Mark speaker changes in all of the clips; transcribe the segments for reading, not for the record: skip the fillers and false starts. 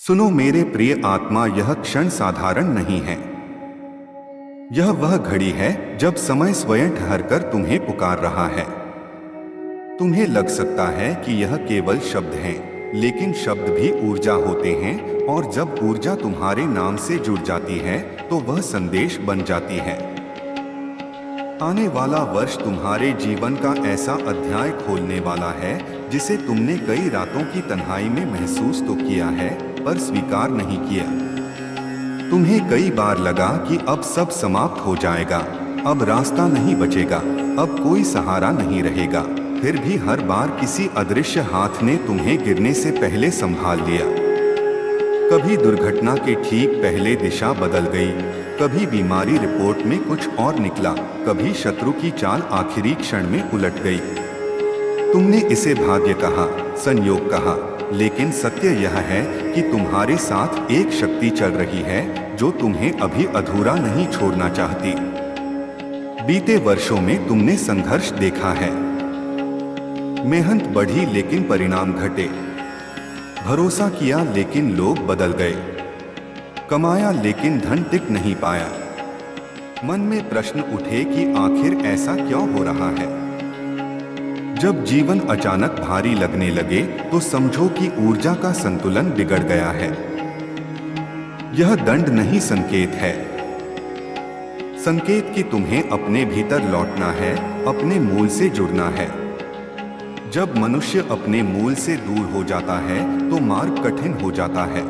Speaker 1: सुनो मेरे प्रिय आत्मा, यह क्षण साधारण नहीं है। यह वह घड़ी है जब समय स्वयं ठहरकर तुम्हें पुकार रहा है। तुम्हें लग सकता है कि यह केवल शब्द हैं, लेकिन शब्द भी ऊर्जा होते हैं, और जब ऊर्जा तुम्हारे नाम से जुड़ जाती है तो वह संदेश बन जाती है। आने वाला वर्ष तुम्हारे जीवन का ऐसा अध्याय खोलने वाला है जिसे तुमने कई रातों की तन्हाई में महसूस तो किया है, पर स्वीकार नहीं किया। तुम्हें कई बार लगा कि अब सब समाप्त हो जाएगा, अब रास्ता नहीं बचेगा, अब कोई सहारा नहीं रहेगा। फिर भी हर बार किसी अदृश्य हाथ ने तुम्हें गिरने से पहले संभाल लिया। कभी दुर्घटना के ठीक पहले दिशा बदल गई, कभी बीमारी रिपोर्ट में कुछ और निकला, कभी शत्रु की चाल आखिरी क्षण में उलट गई। तुमने इसे भाग्य कहा, संयोग कहा, लेकिन सत्य यह है कि तुम्हारे साथ एक शक्ति चल रही है जो तुम्हें अभी अधूरा नहीं छोड़ना चाहती। बीते वर्षों में तुमने संघर्ष देखा है, मेहनत बढ़ी लेकिन परिणाम घटे, भरोसा किया लेकिन लोग बदल गए, कमाया लेकिन धन टिक नहीं पाया। मन में प्रश्न उठे कि आखिर ऐसा क्यों हो रहा है। जब जीवन अचानक भारी लगने लगे तो समझो कि ऊर्जा का संतुलन बिगड़ गया है। यह दंड नहीं, संकेत है। संकेत कि तुम्हें अपने भीतर लौटना है, अपने मूल से जुड़ना है। जब मनुष्य अपने मूल से दूर हो जाता है तो मार्ग कठिन हो जाता है,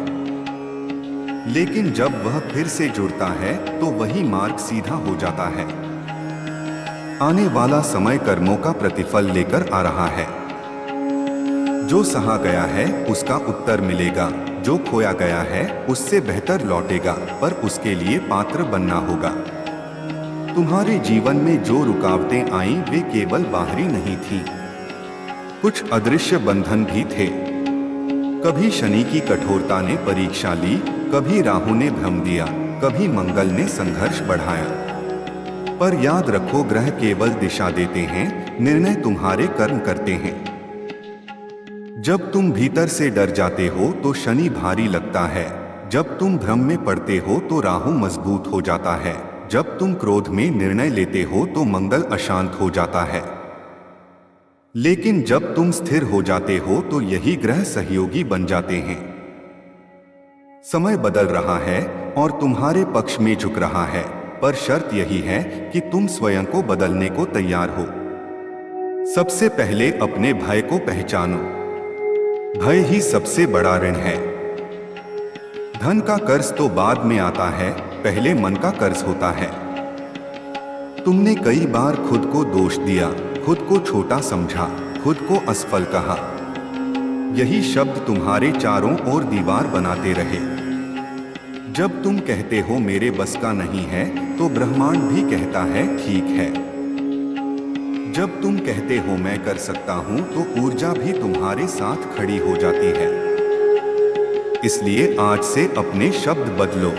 Speaker 1: लेकिन जब वह फिर से जुड़ता है तो वही मार्ग सीधा हो जाता है। आने वाला समय कर्मों का प्रतिफल लेकर आ रहा है। जो सहा गया है उसका उत्तर मिलेगा, जो खोया गया है उससे बेहतर लौटेगा, पर उसके लिए पात्र बनना होगा। तुम्हारे जीवन में जो रुकावटें आईं वे केवल बाहरी नहीं थीं, कुछ अदृश्य बंधन भी थे। कभी शनि की कठोरता ने परीक्षा ली, कभी राहु ने भ्रम दिया, कभी मंगल ने संघर्ष बढ़ाया। पर याद रखो, ग्रह केवल दिशा देते हैं, निर्णय तुम्हारे कर्म करते हैं। जब तुम भीतर से डर जाते हो तो शनि भारी लगता है, जब तुम भ्रम में पड़ते हो तो राहु मजबूत हो जाता है, जब तुम क्रोध में निर्णय लेते हो तो मंगल अशांत हो जाता है। लेकिन जब तुम स्थिर हो जाते हो तो यही ग्रह सहयोगी बन जाते हैं। समय बदल रहा है और तुम्हारे पक्ष में झुक रहा है, पर शर्त यही है कि तुम स्वयं को बदलने को तैयार हो। सबसे पहले अपने भय को पहचानो। भय ही सबसे बड़ा ऋण है। धन का कर्ज तो बाद में आता है, पहले मन का कर्ज होता है। तुमने कई बार खुद को दोष दिया, खुद को छोटा समझा, खुद को असफल कहा। यही शब्द तुम्हारे चारों ओर दीवार बनाते रहे। जब तुम कहते हो मेरे बस का नहीं है तो ब्रह्मांड भी कहता है ठीक है। जब तुम कहते हो मैं कर सकता हूं तो ऊर्जा भी तुम्हारे साथ खड़ी हो जाती है। इसलिए आज से अपने शब्द बदलो।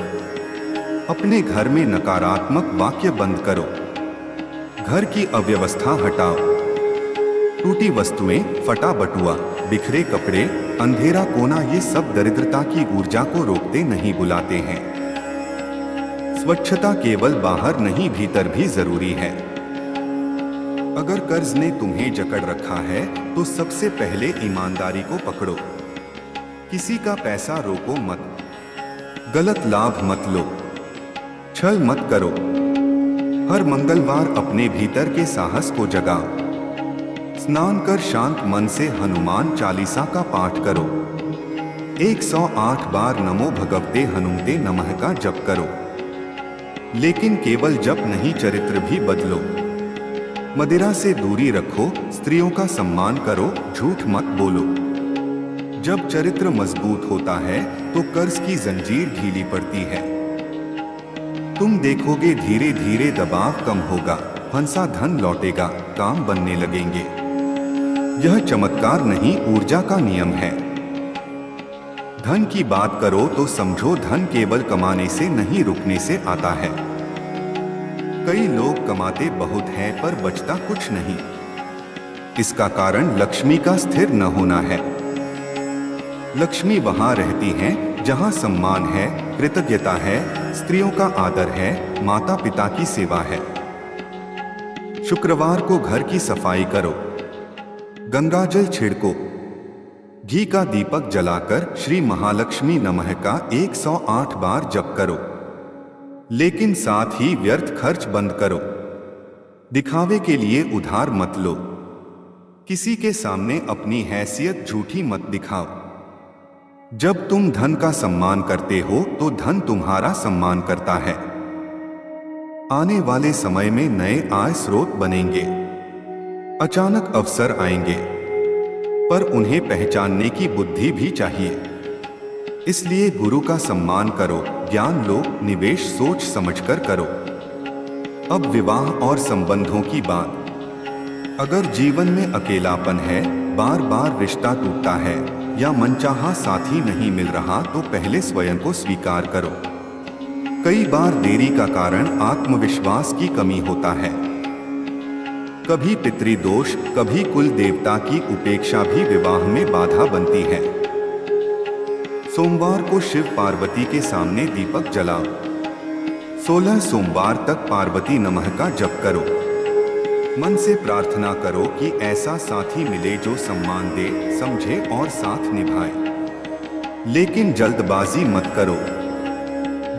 Speaker 1: अपने घर में नकारात्मक वाक्य बंद करो। घर की अव्यवस्था हटाओ। टूटी वस्तुएं, फटा बटुआ, बिखरे कपड़े, अंधेरा कोना, ये सब दरिद्रता की ऊर्जा को रोकते नहीं, बुलाते हैं। स्वच्छता केवल बाहर नहीं, भीतर भी जरूरी है। अगर कर्ज ने तुम्हें जकड़ रखा है तो सबसे पहले ईमानदारी को पकड़ो। किसी का पैसा रोको मत, गलत लाभ मत लो, छल मत करो। हर मंगलवार अपने भीतर के साहस को जगाओ। स्नान कर शांत मन से हनुमान चालीसा का पाठ करो। 108 बार नमो भगवते हनुमते नमः का जप करो। लेकिन केवल जप नहीं, चरित्र भी बदलो। मदिरा से दूरी रखो, स्त्रियों का सम्मान करो, झूठ मत बोलो। जब चरित्र मजबूत होता है तो कर्ज की जंजीर ढीली पड़ती है। तुम देखोगे धीरे धीरे दबाव कम होगा, फंसा धन लौटेगा, काम बनने लगेंगे। यह चमत्कार नहीं, ऊर्जा का नियम है। धन की बात करो तो समझो धन केवल कमाने से नहीं, रुकने से आता है। कई लोग कमाते बहुत हैं पर बचता कुछ नहीं। इसका कारण लक्ष्मी का स्थिर न होना है। लक्ष्मी वहां रहती हैं जहाँ सम्मान है, कृतज्ञता है, स्त्रियों का आदर है, माता पिता की सेवा है। शुक्रवार को घर की सफाई करो, गंगाजल छिड़को, घी का दीपक जलाकर श्री महालक्ष्मी नमः का 108 बार जप करो। लेकिन साथ ही व्यर्थ खर्च बंद करो। दिखावे के लिए उधार मत लो। किसी के सामने अपनी हैसियत झूठी मत दिखाओ। जब तुम धन का सम्मान करते हो तो धन तुम्हारा सम्मान करता है। आने वाले समय में नए आय स्रोत बनेंगे। अचानक अवसर आएंगे, पर उन्हें पहचानने की बुद्धि भी चाहिए। इसलिए गुरु का सम्मान करो, ज्ञान लो, निवेश सोच समझकर करो। अब विवाह और संबंधों की बात। अगर जीवन में अकेलापन है, बार बार रिश्ता टूटता है या मनचाहा साथी नहीं मिल रहा तो पहले स्वयं को स्वीकार करो। कई बार देरी का कारण आत्मविश्वास की कमी होता है। कभी पितृदोष, कभी कुल देवता की उपेक्षा भी विवाह में बाधा बनती है। सोमवार को शिव पार्वती के सामने दीपक जलाओ। 16 सोमवार तक पार्वती नमः का जप करो। मन से प्रार्थना करो कि ऐसा साथी मिले जो सम्मान दे, समझे और साथ निभाए। लेकिन जल्दबाजी मत करो।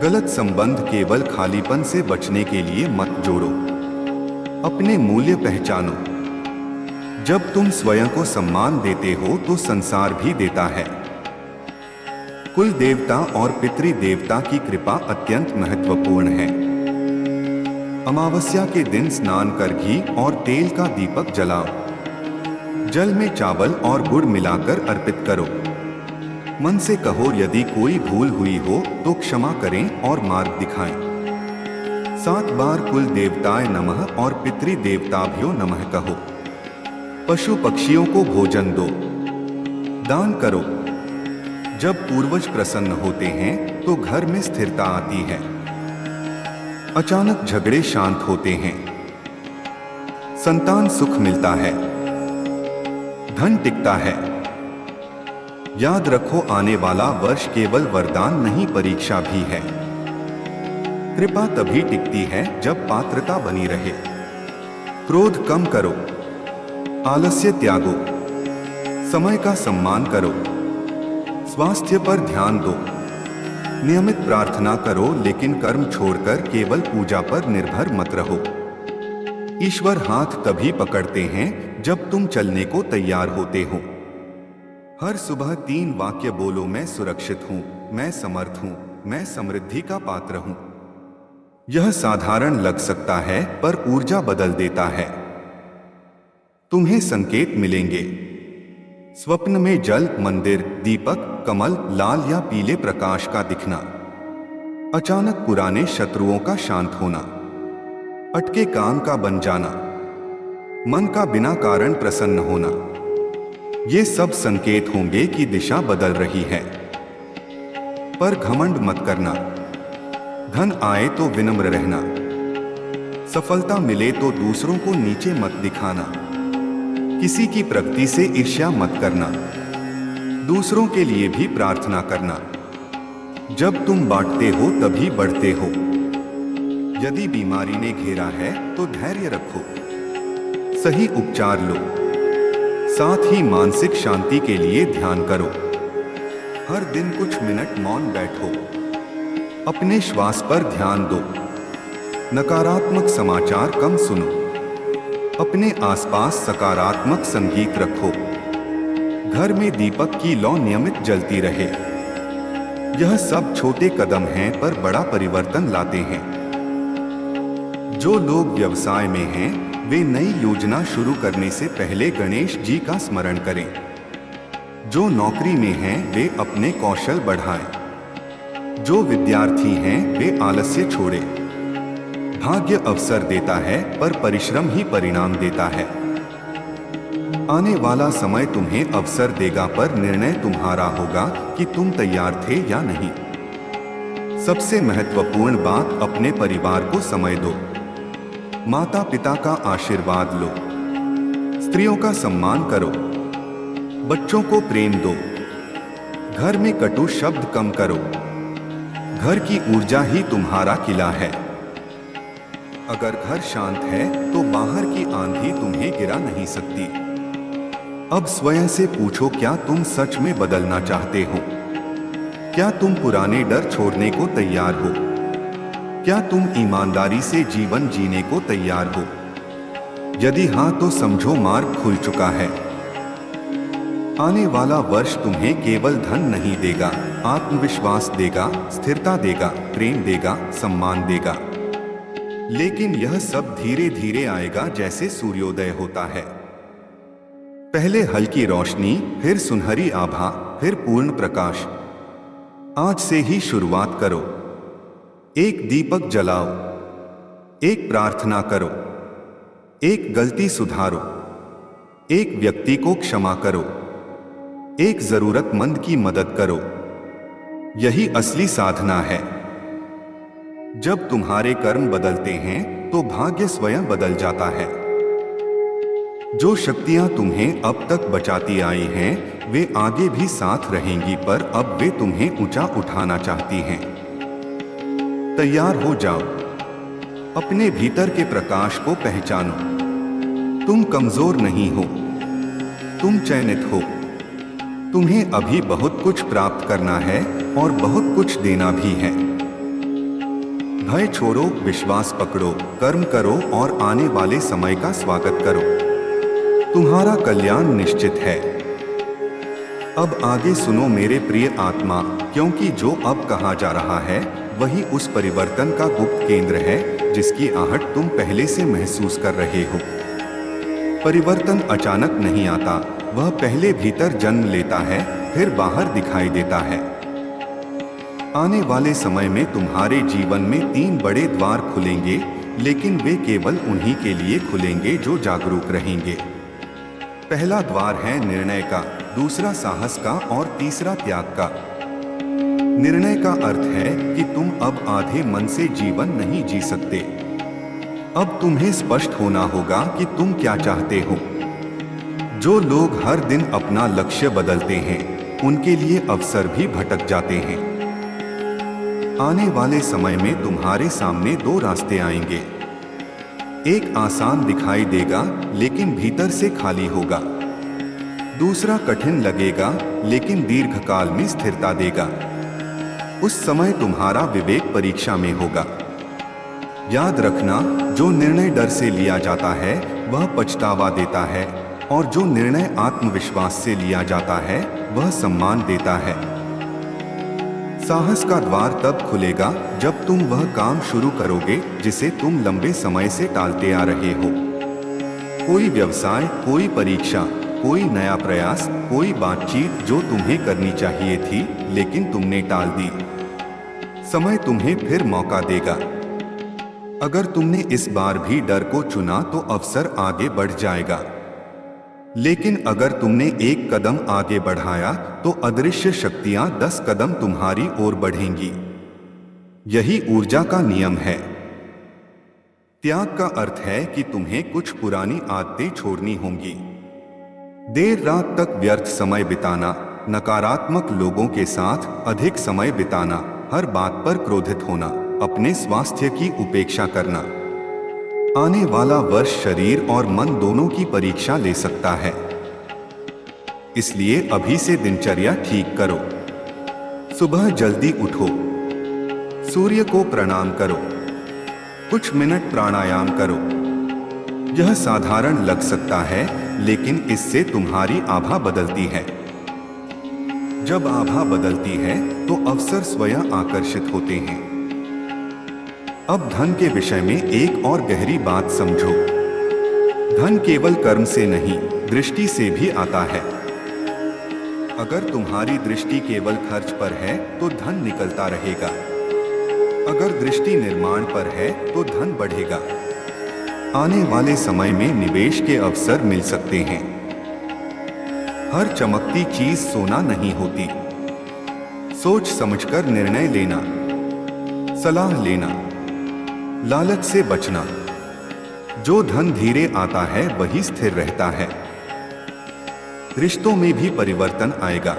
Speaker 1: गलत संबंध केवल खालीपन से बचने के लिए मत जोड़ो। अपने मूल्य पहचानो। जब तुम स्वयं को सम्मान देते हो तो संसार भी देता है। कुल देवता और पितृ देवता की कृपा अत्यंत महत्वपूर्ण है। अमावस्या के दिन स्नान कर घी और तेल का दीपक जलाओ। जल में चावल और गुड़ मिलाकर अर्पित करो। मन से कहो यदि कोई भूल हुई हो तो क्षमा करें और मार्ग दिखाएं। 7 बार कुल देवताय नमः और पितृ देवताभ्यो नमः कहो। पशु पक्षियों को भोजन दो, दान करो। जब पूर्वज प्रसन्न होते हैं तो घर में स्थिरता आती है। अचानक झगड़े शांत होते हैं। संतान सुख मिलता है। धन टिकता है। याद रखो, आने वाला वर्ष केवल वरदान नहीं, परीक्षा भी है। कृपा तभी टिकती है जब पात्रता बनी रहे। क्रोध कम करो, आलस्य त्यागो, समय का सम्मान करो, स्वास्थ्य पर ध्यान दो। नियमित प्रार्थना करो, लेकिन कर्म छोड़कर केवल पूजा पर निर्भर मत रहो। ईश्वर हाथ तभी पकड़ते हैं जब तुम चलने को तैयार होते हो। हर सुबह 3 वाक्य बोलो, मैं सुरक्षित हूं, मैं समर्थ हूं, मैं समृद्धि का पात्र हूं। यह साधारण लग सकता है पर ऊर्जा बदल देता है। तुम्हें संकेत मिलेंगे। स्वप्न में जल, मंदिर, दीपक, कमल, लाल या पीले प्रकाश का दिखना। अचानक पुराने शत्रुओं का शांत होना। अटके काम का बन जाना। मन का बिना कारण प्रसन्न होना। ये सब संकेत होंगे कि दिशा बदल रही है। पर घमंड मत करना। धन आए तो विनम्र रहना। सफलता मिले तो दूसरों को नीचे मत दिखाना। किसी की प्रगति से ईर्ष्या मत करना। दूसरों के लिए भी प्रार्थना करना। जब तुम बांटते हो तभी बढ़ते हो। यदि बीमारी ने घेरा है तो धैर्य रखो। सही उपचार लो। साथ ही मानसिक शांति के लिए ध्यान करो। हर दिन कुछ मिनट मौन बैठो। अपने श्वास पर ध्यान दो। नकारात्मक समाचार कम सुनो। अपने आसपास सकारात्मक संगीत रखो। घर में दीपक की लौ नियमित जलती रहे। यह सब छोटे कदम हैं पर बड़ा परिवर्तन लाते हैं। जो लोग व्यवसाय में हैं, वे नई योजना शुरू करने से पहले गणेश जी का स्मरण करें। जो नौकरी में हैं, वे अपने कौशल बढ़ाएं। जो विद्यार्थी हैं, वे आलस्य छोड़ें। भाग्य अवसर देता है पर परिश्रम ही परिणाम देता है। आने वाला समय तुम्हें अवसर देगा पर निर्णय तुम्हारा होगा कि तुम तैयार थे या नहीं। सबसे महत्वपूर्ण बात, अपने परिवार को समय दो। माता पिता का आशीर्वाद लो। स्त्रियों का सम्मान करो। बच्चों को प्रेम दो। घर में कटु शब्द कम करो। घर की ऊर्जा ही तुम्हारा किला है। अगर घर शांत है तो बाहर की आंधी तुम्हें गिरा नहीं सकती। अब स्वयं से पूछो, क्या तुम सच में बदलना चाहते हो? क्या तुम पुराने डर छोड़ने को तैयार हो? क्या तुम ईमानदारी से जीवन जीने को तैयार हो? यदि हाँ तो समझो, मार्ग खुल चुका है। आने वाला वर्ष तुम्हें केवल धन नहीं देगा, आत्मविश्वास देगा, स्थिरता देगा, प्रेम देगा, सम्मान देगा। लेकिन यह सब धीरे धीरे आएगा, जैसे सूर्योदय होता है। पहले हल्की रोशनी, फिर सुनहरी आभा, फिर पूर्ण प्रकाश। आज से ही शुरुआत करो। एक दीपक जलाओ, एक प्रार्थना करो, एक गलती सुधारो, एक व्यक्ति को क्षमा करो, एक जरूरतमंद की मदद करो। यही असली साधना है। जब तुम्हारे कर्म बदलते हैं तो भाग्य स्वयं बदल जाता है। जो शक्तियां तुम्हें अब तक बचाती आई हैं, वे आगे भी साथ रहेंगी, पर अब वे तुम्हें ऊंचा उठाना चाहती हैं। तैयार हो जाओ। अपने भीतर के प्रकाश को पहचानो। तुम कमजोर नहीं हो, तुम चयनित हो। तुम्हें अभी बहुत कुछ प्राप्त करना है और बहुत कुछ देना भी है। भय छोड़ो, विश्वास पकड़ो, कर्म करो और आने वाले समय का स्वागत करो। तुम्हारा कल्याण निश्चित है। अब आगे सुनो मेरे प्रिय आत्मा, क्योंकि जो अब कहा जा रहा है वही उस परिवर्तन का गुप्त केंद्र है जिसकी आहट तुम पहले से महसूस कर रहे हो। परिवर्तन अचानक नहीं आता, वह पहले भीतर जन्म लेता है, फिर बाहर दिखाई देता है। आने वाले समय में तुम्हारे जीवन में 3 बड़े द्वार खुलेंगे, लेकिन वे केवल उन्हीं के लिए खुलेंगे जो जागरूक रहेंगे। पहला द्वार है निर्णय का, दूसरा साहस का और तीसरा त्याग का। निर्णय का अर्थ है कि तुम अब आधे मन से जीवन नहीं जी सकते। अब तुम्हें स्पष्ट होना होगा कि तुम क्या चाहते हो। जो लोग हर दिन अपना लक्ष्य बदलते हैं, उनके लिए अवसर भी भटक जाते हैं। आने वाले समय में तुम्हारे सामने 2 रास्ते आएंगे। एक आसान दिखाई देगा, लेकिन भीतर से खाली होगा। दूसरा कठिन लगेगा, लेकिन दीर्घकाल में स्थिरता देगा। उस समय तुम्हारा विवेक परीक्षा में होगा। याद रखना, जो निर्णय डर से लिया जाता है वह पछतावा देता है, और जो निर्णय आत्मविश्वास से लिया जाता है वह सम्मान देता है। साहस का द्वार तब खुलेगा जब तुम वह काम शुरू करोगे जिसे तुम लंबे समय से टालते आ रहे हो। कोई व्यवसाय, कोई परीक्षा, कोई नया प्रयास, कोई बातचीत जो तुम्हें करनी चाहिए थी लेकिन तुमने टाल दी। समय तुम्हें फिर मौका देगा। अगर तुमने इस बार भी डर को चुना तो अवसर आगे बढ़ जाएगा। लेकिन अगर तुमने एक कदम आगे बढ़ाया तो अदृश्य शक्तियां 10 कदम तुम्हारी ओर बढ़ेंगी। यही ऊर्जा का नियम है। त्याग का अर्थ है कि तुम्हें कुछ पुरानी आदतें छोड़नी होंगी। देर रात तक व्यर्थ समय बिताना, नकारात्मक लोगों के साथ अधिक समय बिताना, हर बात पर क्रोधित होना, अपने स्वास्थ्य की उपेक्षा करना। आने वाला वर्ष शरीर और मन दोनों की परीक्षा ले सकता है। इसलिए अभी से दिनचर्या ठीक करो। सुबह जल्दी उठो, सूर्य को प्रणाम करो, कुछ मिनट प्राणायाम करो। यह साधारण लग सकता है, लेकिन इससे तुम्हारी आभा बदलती है। जब आभा बदलती है तो अवसर स्वयं आकर्षित होते हैं। अब धन के विषय में एक और गहरी बात समझो। धन केवल कर्म से नहीं, दृष्टि से भी आता है। अगर तुम्हारी दृष्टि केवल खर्च पर है तो धन निकलता रहेगा। अगर दृष्टि निर्माण पर है तो धन बढ़ेगा। आने वाले समय में निवेश के अवसर मिल सकते हैं। हर चमकती चीज सोना नहीं होती। सोच समझकर निर्णय लेना, सलाह लेना, लालच से बचना। जो धन धीरे आता है वही स्थिर रहता है। रिश्तों में भी परिवर्तन आएगा।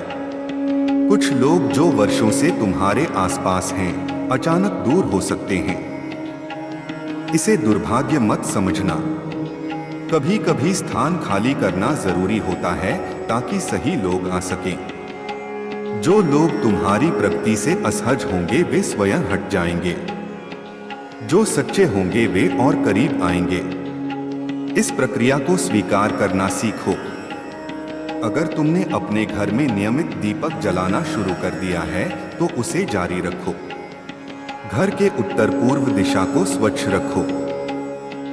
Speaker 1: कुछ लोग जो वर्षों से तुम्हारे आसपास हैं, अचानक दूर हो सकते हैं। इसे दुर्भाग्य मत समझना। कभी कभी स्थान खाली करना जरूरी होता है ताकि सही लोग आ सकें। जो लोग तुम्हारी प्रगति से असहज होंगे वे स्वयं हट जाएंगे। जो सच्चे होंगे वे और करीब आएंगे। इस प्रक्रिया को स्वीकार करना सीखो। अगर तुमने अपने घर में नियमित दीपक जलाना शुरू कर दिया है तो उसे जारी रखो। घर के उत्तर पूर्व दिशा को स्वच्छ रखो।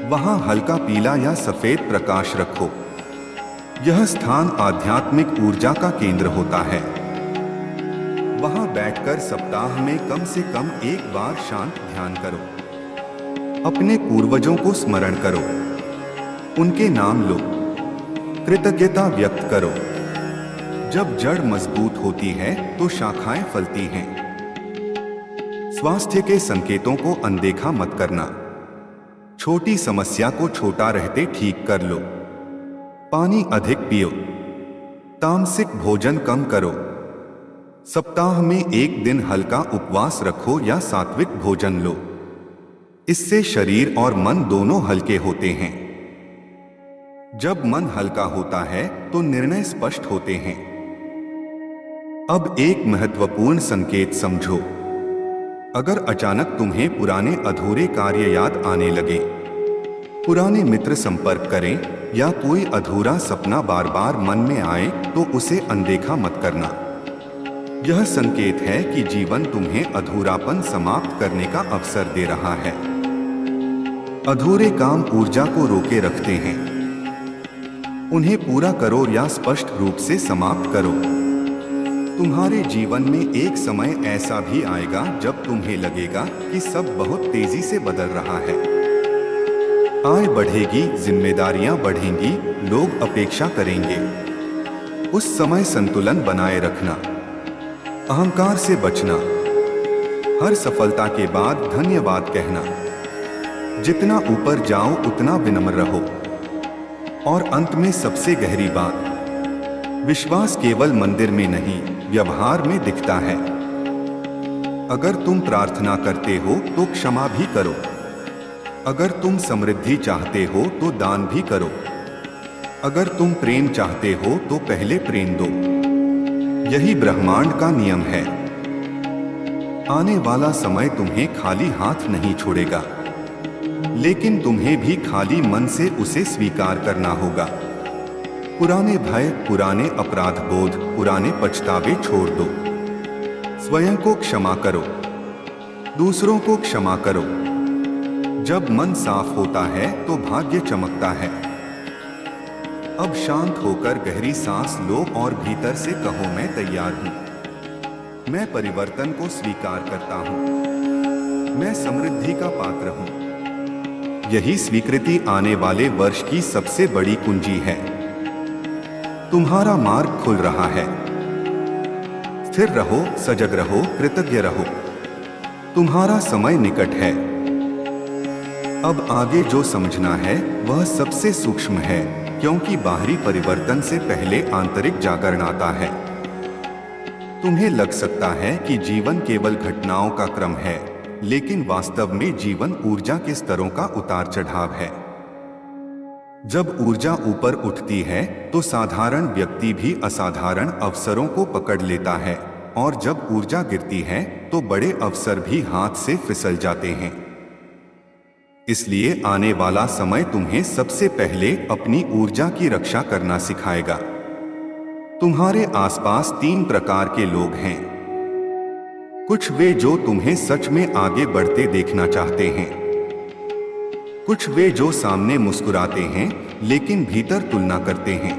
Speaker 1: वहां हल्का पीला या सफेद प्रकाश रखो। यह स्थान आध्यात्मिक ऊर्जा का केंद्र होता है। वहां बैठकर सप्ताह में कम से कम एक बार शांत ध्यान करो। अपने पूर्वजों को स्मरण करो। उनके नाम लो। कृतज्ञता व्यक्त करो। जब जड़ मजबूत होती है तो शाखाएं फलती हैं। स्वास्थ्य के संकेतों को अनदेखा मत करना। छोटी समस्या को छोटा रहते ठीक कर लो। पानी अधिक पियो। तामसिक भोजन कम करो। सप्ताह में एक दिन हल्का उपवास रखो या सात्विक भोजन लो। इससे शरीर और मन दोनों हल्के होते हैं। जब मन हल्का होता है तो निर्णय स्पष्ट होते हैं। अब एक महत्वपूर्ण संकेत समझो। अगर अचानक तुम्हें पुराने अधूरे कार्य याद आने लगे, पुराने मित्र संपर्क करें या कोई अधूरा सपना बार बार मन में आए तो उसे अनदेखा मत करना। यह संकेत है कि जीवन तुम्हें अधूरापन समाप्त करने का अवसर दे रहा है। अधूरे काम ऊर्जा को रोके रखते हैं। उन्हें पूरा करो या स्पष्ट रूप से समाप्त करो। तुम्हारे जीवन में एक समय ऐसा भी आएगा जब तुम्हें लगेगा कि सब बहुत तेजी से बदल रहा है। आय बढ़ेगी, जिम्मेदारियां बढ़ेंगी, लोग अपेक्षा करेंगे। उस समय संतुलन बनाए रखना। अहंकार से बचना। हर सफलता के बाद धन्यवाद कहना। जितना ऊपर जाओ उतना विनम्र रहो। और अंत में सबसे गहरी बात, विश्वास केवल मंदिर में नहीं, व्यवहार में दिखता है। अगर तुम प्रार्थना करते हो तो क्षमा भी करो। अगर तुम समृद्धि चाहते हो तो दान भी करो। अगर तुम प्रेम चाहते हो तो पहले प्रेम दो। यही ब्रह्मांड का नियम है। आने वाला समय तुम्हें खाली हाथ नहीं छोड़ेगा, लेकिन तुम्हें भी खाली मन से उसे स्वीकार करना होगा। पुराने भय, पुराने अपराध बोध, पुराने पछतावे छोड़ दो। स्वयं को क्षमा करो। दूसरों को क्षमा करो। जब मन साफ होता है तो भाग्य चमकता है। अब शांत होकर गहरी सांस लो और भीतर से कहो, मैं तैयार हूं। मैं परिवर्तन को स्वीकार करता हूं। मैं समृद्धि का पात्र हूं। यही स्वीकृति आने वाले वर्ष की सबसे बड़ी कुंजी है। तुम्हारा मार्ग खुल रहा है। स्थिर रहो, सजग रहो, कृतज्ञ रहो। तुम्हारा समय निकट है। अब आगे जो समझना है वह सबसे सूक्ष्म है, क्योंकि बाहरी परिवर्तन से पहले आंतरिक जागरण आता है। तुम्हें लग सकता है कि जीवन केवल घटनाओं का क्रम है, लेकिन वास्तव में जीवन ऊर्जा के स्तरों का उतार चढ़ाव है। जब ऊर्जा ऊपर उठती है तो साधारण व्यक्ति भी असाधारण अवसरों को पकड़ लेता है, और जब ऊर्जा गिरती है तो बड़े अवसर भी हाथ से फिसल जाते हैं। इसलिए आने वाला समय तुम्हें सबसे पहले अपनी ऊर्जा की रक्षा करना सिखाएगा। तुम्हारे आसपास 3 प्रकार के लोग हैं। कुछ वे जो तुम्हें सच में आगे बढ़ते देखना चाहते हैं। कुछ वे जो सामने मुस्कुराते हैं लेकिन भीतर तुलना करते हैं।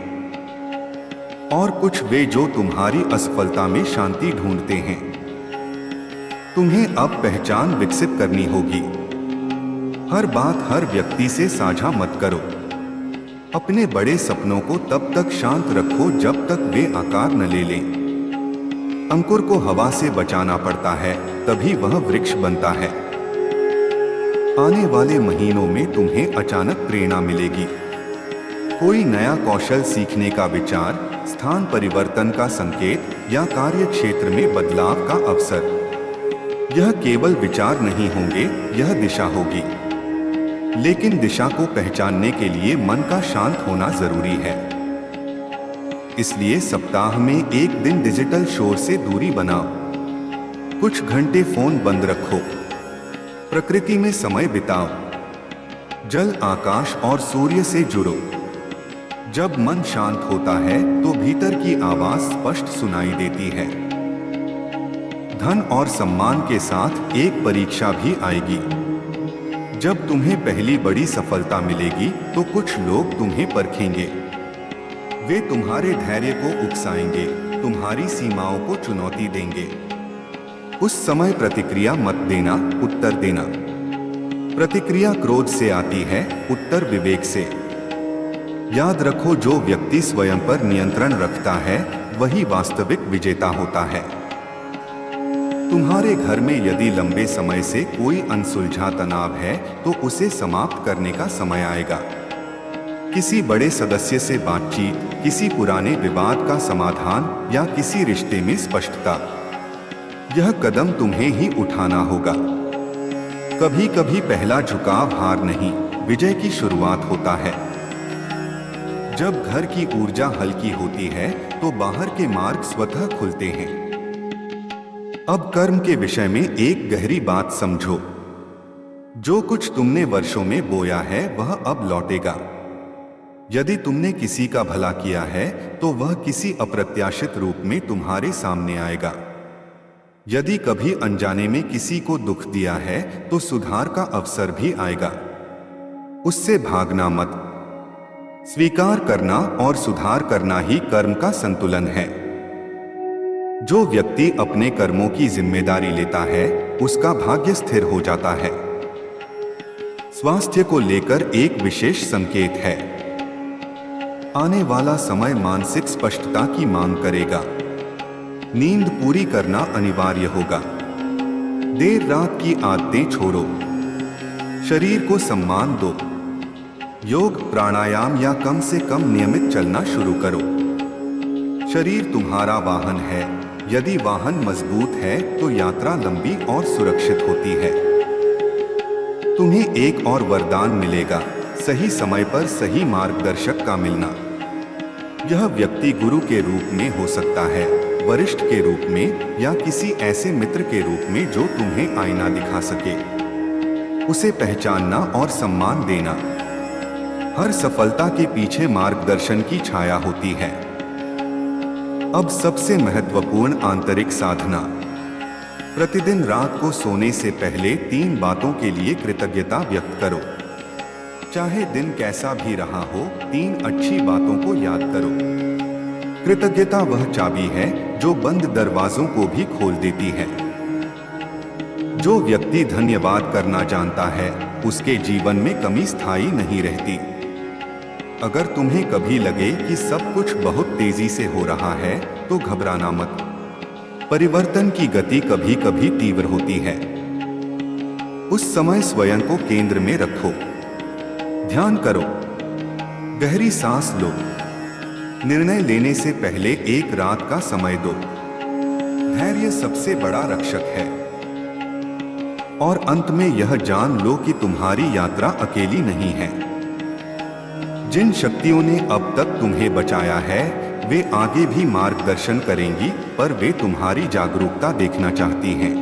Speaker 1: और कुछ वे जो तुम्हारी असफलता में शांति ढूंढते हैं। तुम्हें अब पहचान विकसित करनी होगी। हर बात हर व्यक्ति से साझा मत करो। अपने बड़े सपनों को तब तक शांत रखो जब तक वे आकार न ले लें। अंकुर को हवा से बचाना पड़ता है, तभी वह वृक्ष बनता है। आने वाले महीनों में तुम्हें अचानक प्रेरणा मिलेगी। कोई नया कौशल सीखने का विचार, स्थान परिवर्तन का संकेत या कार्य क्षेत्र में बदलाव का अवसर। यह केवल विचार नहीं होंगे, यह दिशा होगी। लेकिन दिशा को पहचानने के लिए मन का शांत होना जरूरी है। इसलिए सप्ताह में एक दिन डिजिटल शोर से दूरी बनाओ। कुछ घंटे फोन बंद रखो। प्रकृति में समय बिताओ। जल, आकाश और सूर्य से जुड़ो। जब मन शांत होता है तो भीतर की आवाज स्पष्ट सुनाई देती है। धन और सम्मान के साथ एक परीक्षा भी आएगी। जब तुम्हें पहली बड़ी सफलता मिलेगी तो कुछ लोग तुम्हें परखेंगे। वे तुम्हारे धैर्य को उकसाएंगे, तुम्हारी सीमाओं को चुनौती देंगे। उस समय प्रतिक्रिया मत देना, उत्तर देना। प्रतिक्रिया क्रोध से आती है, उत्तर विवेक से। याद रखो, जो व्यक्ति स्वयं पर नियंत्रण रखता है वही वास्तविक विजेता होता है। तुम्हारे घर में यदि लंबे समय से कोई अनसुलझा तनाव है तो उसे समाप्त करने का समय आएगा। किसी बड़े सदस्य से बातचीत, किसी पुराने विवाद का समाधान या किसी रिश्ते में स्पष्टता। यह कदम तुम्हें ही उठाना होगा। कभी कभी पहला झुकाव हार नहीं, विजय की शुरुआत होता है। जब घर की ऊर्जा हल्की होती है तो बाहर के मार्ग स्वतः खुलते हैं। अब कर्म के विषय में एक गहरी बात समझो। जो कुछ तुमने वर्षों में बोया है वह अब लौटेगा। यदि तुमने किसी का भला किया है तो वह किसी अप्रत्याशित रूप में तुम्हारे सामने आएगा। यदि कभी अनजाने में किसी को दुख दिया है तो सुधार का अवसर भी आएगा। उससे भागना मत। स्वीकार करना और सुधार करना ही कर्म का संतुलन है। जो व्यक्ति अपने कर्मों की जिम्मेदारी लेता है उसका भाग्य स्थिर हो जाता है। स्वास्थ्य को लेकर एक विशेष संकेत है। आने वाला समय मानसिक स्पष्टता की मांग करेगा। नींद पूरी करना अनिवार्य होगा। देर रात की आदतें छोड़ो। शरीर को सम्मान दो। योग, प्राणायाम या कम से कम नियमित चलना शुरू करो। शरीर तुम्हारा वाहन है। यदि वाहन मजबूत है तो यात्रा लंबी और सुरक्षित होती है। तुम्हें एक और वरदान मिलेगा, सही समय पर सही मार्गदर्शक का मिलना। यह व्यक्ति गुरु के रूप में हो सकता है, वरिष्ठ के रूप में या किसी ऐसे मित्र के रूप में जो तुम्हें आईना दिखा सके। उसे पहचानना और सम्मान देना। हर सफलता के पीछे मार्गदर्शन की छाया होती है। अब सबसे महत्वपूर्ण आंतरिक साधना। प्रतिदिन रात को सोने से पहले 3 बातों के लिए कृतज्ञता व्यक्त करो। चाहे दिन कैसा भी रहा हो, 3 अच्छी बातों को याद करो। कृतज्ञता वह चाबी है जो बंद दरवाजों को भी खोल देती है। जो व्यक्ति धन्यवाद करना जानता है उसके जीवन में कमी स्थायी नहीं रहती। अगर तुम्हें कभी लगे कि सब कुछ बहुत तेजी से हो रहा है तो घबराना मत। परिवर्तन की गति कभी कभी तीव्र होती है। उस समय स्वयं को केंद्र में रखो। ध्यान करो। गहरी सांस लो। निर्णय लेने से पहले एक रात का समय दो। धैर्य सबसे बड़ा रक्षक है। और अंत में यह जान लो कि तुम्हारी यात्रा अकेली नहीं है। जिन शक्तियों ने अब तक तुम्हें बचाया है वे आगे भी मार्गदर्शन करेंगी, पर वे तुम्हारी जागरूकता देखना चाहती हैं।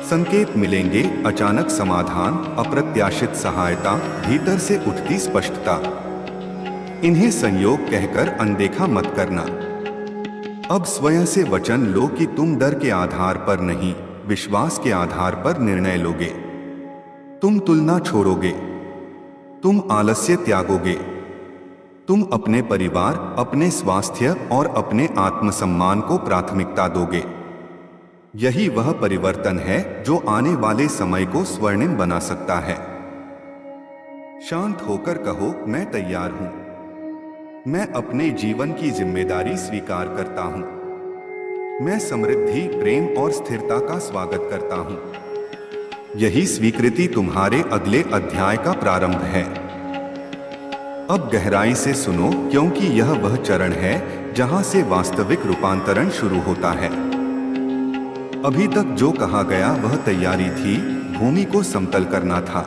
Speaker 1: संकेत मिलेंगे, अचानक समाधान, अप्रत्याशित सहायता, भीतर से उठती स्पष्टता। इन्हें संयोग कहकर अनदेखा मत करना। अब स्वयं से वचन लो कि तुम डर के आधार पर नहीं, विश्वास के आधार पर निर्णय लोगे। तुम तुलना छोड़ोगे। तुम आलस्य त्यागोगे। तुम अपने परिवार, अपने स्वास्थ्य और अपने आत्मसम्मान को प्राथमिकता दोगे। यही वह परिवर्तन है जो आने वाले समय को स्वर्णिम बना सकता है। शांत होकर कहो, मैं तैयार हूं। मैं अपने जीवन की जिम्मेदारी स्वीकार करता हूं। मैं समृद्धि, प्रेम और स्थिरता का स्वागत करता हूं। यही स्वीकृति तुम्हारे अगले अध्याय का प्रारंभ है। अब गहराई से सुनो, क्योंकि यह वह चरण है जहां से वास्तविक रूपांतरण शुरू होता है। अभी तक जो कहा गया वह तैयारी थी, भूमि को समतल करना था।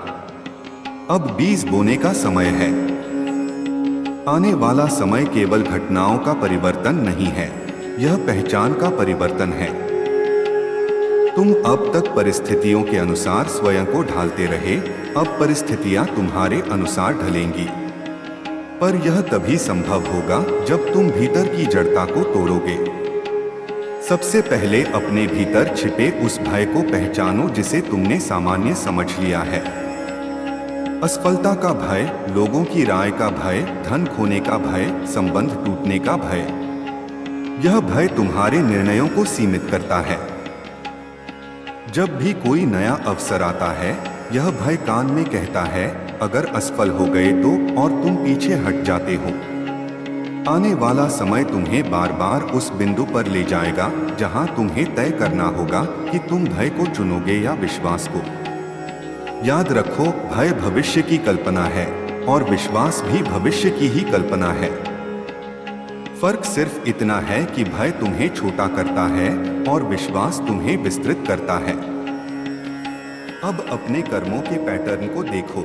Speaker 1: अब बीज बोने का समय है। आने वाला समय केवल घटनाओं का परिवर्तन नहीं है, यह पहचान का परिवर्तन है। तुम अब तक परिस्थितियों के अनुसार स्वयं को ढालते रहे, अब परिस्थितियां तुम्हारे अनुसार ढलेंगी। पर यह तभी संभव होगा जब तुम भीतर की जड़ता को तोड़ोगे। सबसे पहले अपने भीतर छिपे उस भय को पहचानो जिसे तुमने सामान्य समझ लिया है। असफलता का भय, लोगों की राय का भय, धन खोने का भय, संबंध टूटने का भय। यह भय तुम्हारे निर्णयों को सीमित करता है। जब भी कोई नया अवसर आता है, यह भय कान में कहता है, अगर असफल हो गए तो, और तुम पीछे हट जाते हो। आने वाला समय तुम्हें बार बार उस बिंदु पर ले जाएगा जहां तुम्हें तय करना होगा कि तुम भय को चुनोगे या विश्वास को। याद रखो, भय भविष्य की कल्पना है और विश्वास भी भविष्य की ही कल्पना है। फर्क सिर्फ इतना है कि भय तुम्हें छोटा करता है और विश्वास तुम्हें विस्तृत करता है। अब अपने कर्मों के पैटर्न को देखो।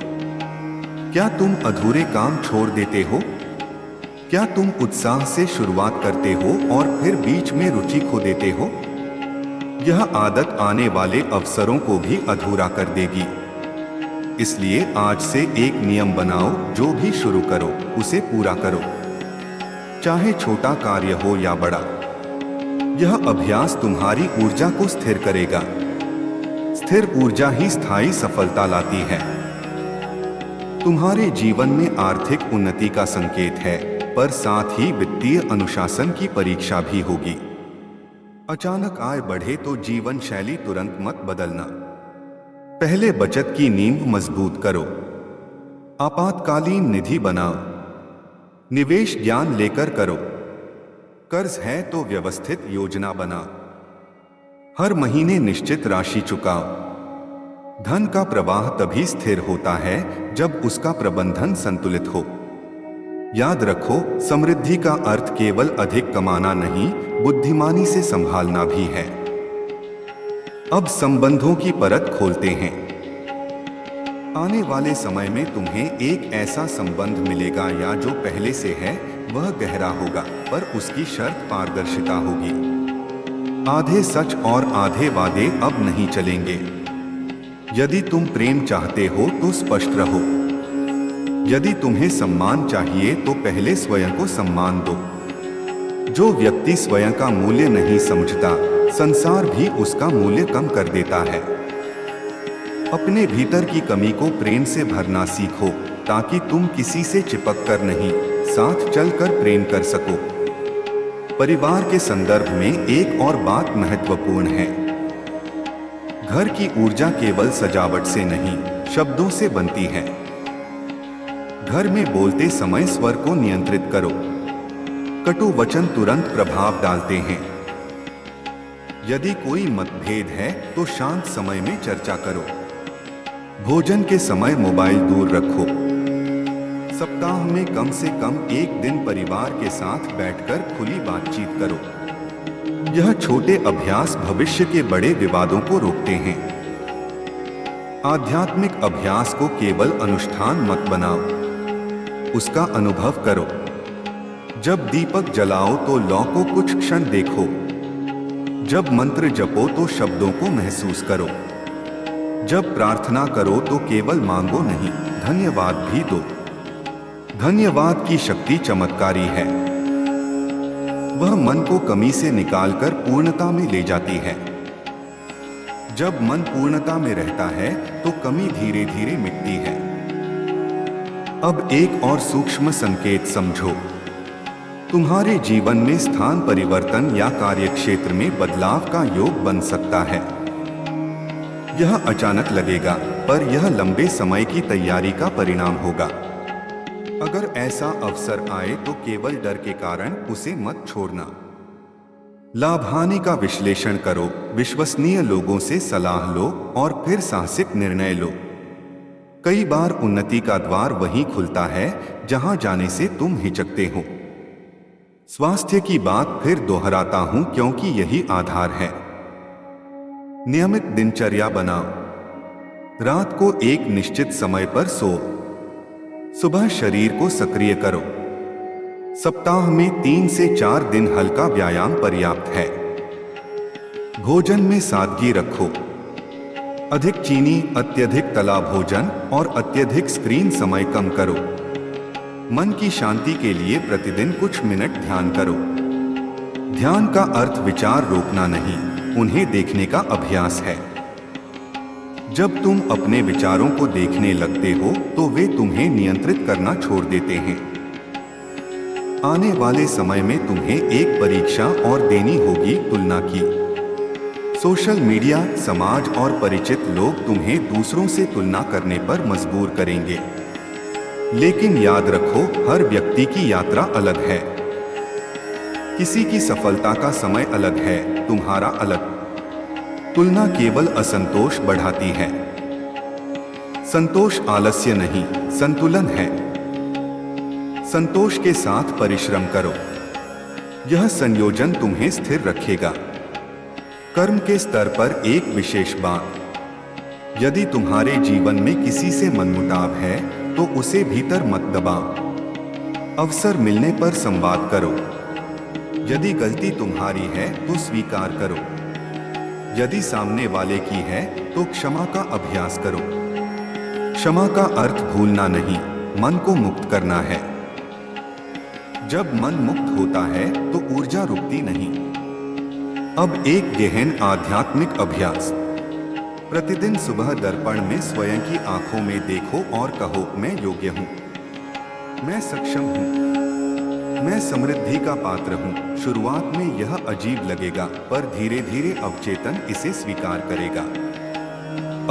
Speaker 1: क्या तुम अधूरे काम छोड़ देते हो? क्या तुम उत्साह से शुरुआत करते हो और फिर बीच में रुचि खो देते हो? यह आदत आने वाले अवसरों को भी अधूरा कर देगी। इसलिए आज से एक नियम बनाओ, जो भी शुरू करो उसे पूरा करो, चाहे छोटा कार्य हो या बड़ा। यह अभ्यास तुम्हारी ऊर्जा को स्थिर करेगा। स्थिर ऊर्जा ही स्थायी सफलता लाती है। तुम्हारे जीवन में आर्थिक उन्नति का संकेत है, पर साथ ही वित्तीय अनुशासन की परीक्षा भी होगी। अचानक आय बढ़े तो जीवन शैली तुरंत मत बदलना। पहले बचत की नींव मजबूत करो। आपातकालीन निधि बनाओ। निवेश ज्ञान लेकर करो। कर्ज है तो व्यवस्थित योजना बनाओ। हर महीने निश्चित राशि चुकाओ। धन का प्रवाह तभी स्थिर होता है जब उसका प्रबंधन संतुलित हो। याद रखो, समृद्धि का अर्थ केवल अधिक कमाना नहीं, बुद्धिमानी से संभालना भी है। अब संबंधों की परत खोलते हैं। आने वाले समय में तुम्हें एक ऐसा संबंध मिलेगा या जो पहले से है वह गहरा होगा, पर उसकी शर्त पारदर्शिता होगी। आधे सच और आधे वादे अब नहीं चलेंगे। यदि तुम प्रेम चाहते हो तो स्पष्ट रहो। यदि तुम्हें सम्मान चाहिए तो पहले स्वयं को सम्मान दो। जो व्यक्ति स्वयं का मूल्य नहीं समझता, संसार भी उसका मूल्य कम कर देता है। अपने भीतर की कमी को प्रेम से भरना सीखो, ताकि तुम किसी से चिपक कर नहीं, साथ चलकर प्रेम कर सको। परिवार के संदर्भ में एक और बात महत्वपूर्ण है। घर की ऊर्जा केवल सजावट से नहीं, शब्दों से बनती है। घर में बोलते समय स्वर को नियंत्रित करो। कटु वचन तुरंत प्रभाव डालते हैं। यदि कोई मतभेद है तो शांत समय में चर्चा करो। भोजन के समय मोबाइल दूर रखो। सप्ताह में कम से कम एक दिन परिवार के साथ बैठकर खुली बातचीत करो। यह छोटे अभ्यास भविष्य के बड़े विवादों को रोकते हैं। आध्यात्मिक अभ्यास को केवल अनुष्ठान मत बनाओ, उसका अनुभव करो। जब दीपक जलाओ तो लौ को कुछ क्षण देखो। जब मंत्र जपो तो शब्दों को महसूस करो। जब प्रार्थना करो तो केवल मांगो नहीं, धन्यवाद भी दो। धन्यवाद की शक्ति चमत्कारी है। वह मन को कमी से निकालकर पूर्णता में ले जाती है। जब मन पूर्णता में रहता है तो कमी धीरे धीरे मिटती है। अब एक और सूक्ष्म संकेत समझो। तुम्हारे जीवन में स्थान परिवर्तन या कार्यक्षेत्र में बदलाव का योग बन सकता है। यह अचानक लगेगा, पर यह लंबे समय की तैयारी का परिणाम होगा। अगर ऐसा अवसर आए तो केवल डर के कारण उसे मत छोड़ना। लाभ हानि का विश्लेषण करो, विश्वसनीय लोगों से सलाह लो और फिर साहसिक निर्णय लो। कई बार उन्नति का द्वार वहीं खुलता है जहां जाने से तुम हिचकते हो। स्वास्थ्य की बात फिर दोहराता हूं क्योंकि यही आधार है। नियमित दिनचर्या बनाओ। रात को एक निश्चित समय पर सो। सुबह शरीर को सक्रिय करो। सप्ताह में 3 से 4 दिन हल्का व्यायाम पर्याप्त है। भोजन में सादगी रखो। अधिक चीनी, अत्यधिक तला भोजन और अत्यधिक स्क्रीन समय कम करो। मन की शांति के लिए प्रतिदिन कुछ मिनट ध्यान करो। ध्यान का अर्थ विचार रोकना नहीं, उन्हें देखने का अभ्यास है। जब तुम अपने विचारों को देखने लगते हो तो वे तुम्हें नियंत्रित करना छोड़ देते हैं। आने वाले समय में तुम्हें एक परीक्षा और देनी होगी, तुलना की। सोशल मीडिया, समाज और परिचित लोग तुम्हें दूसरों से तुलना करने पर मजबूर करेंगे। लेकिन याद रखो, हर व्यक्ति की यात्रा अलग है। किसी की सफलता का समय अलग है, तुम्हारा अलग। तुलना केवल असंतोष बढ़ाती है। संतोष आलस्य नहीं, संतुलन है। संतोष के साथ परिश्रम करो। यह संयोजन तुम्हें स्थिर रखेगा। कर्म के स्तर पर एक विशेष बात, यदि तुम्हारे जीवन में किसी से मनमुटाव है तो उसे भीतर मत दबाओ। अवसर मिलने पर संवाद करो। यदि गलती तुम्हारी है तो स्वीकार करो। यदि सामने वाले की है तो क्षमा का अभ्यास करो। क्षमा का अर्थ भूलना नहीं, मन को मुक्त करना है। जब मन मुक्त होता है तो ऊर्जा रुकती नहीं। अब एक गहन आध्यात्मिक अभ्यास। प्रतिदिन सुबह दर्पण में स्वयं की आंखों में देखो और कहो, मैं योग्य हूँ, मैं सक्षम हूँ, मैं समृद्धि का पात्र हूँ। शुरुआत में यह अजीब लगेगा, पर धीरे धीरे अवचेतन इसे स्वीकार करेगा।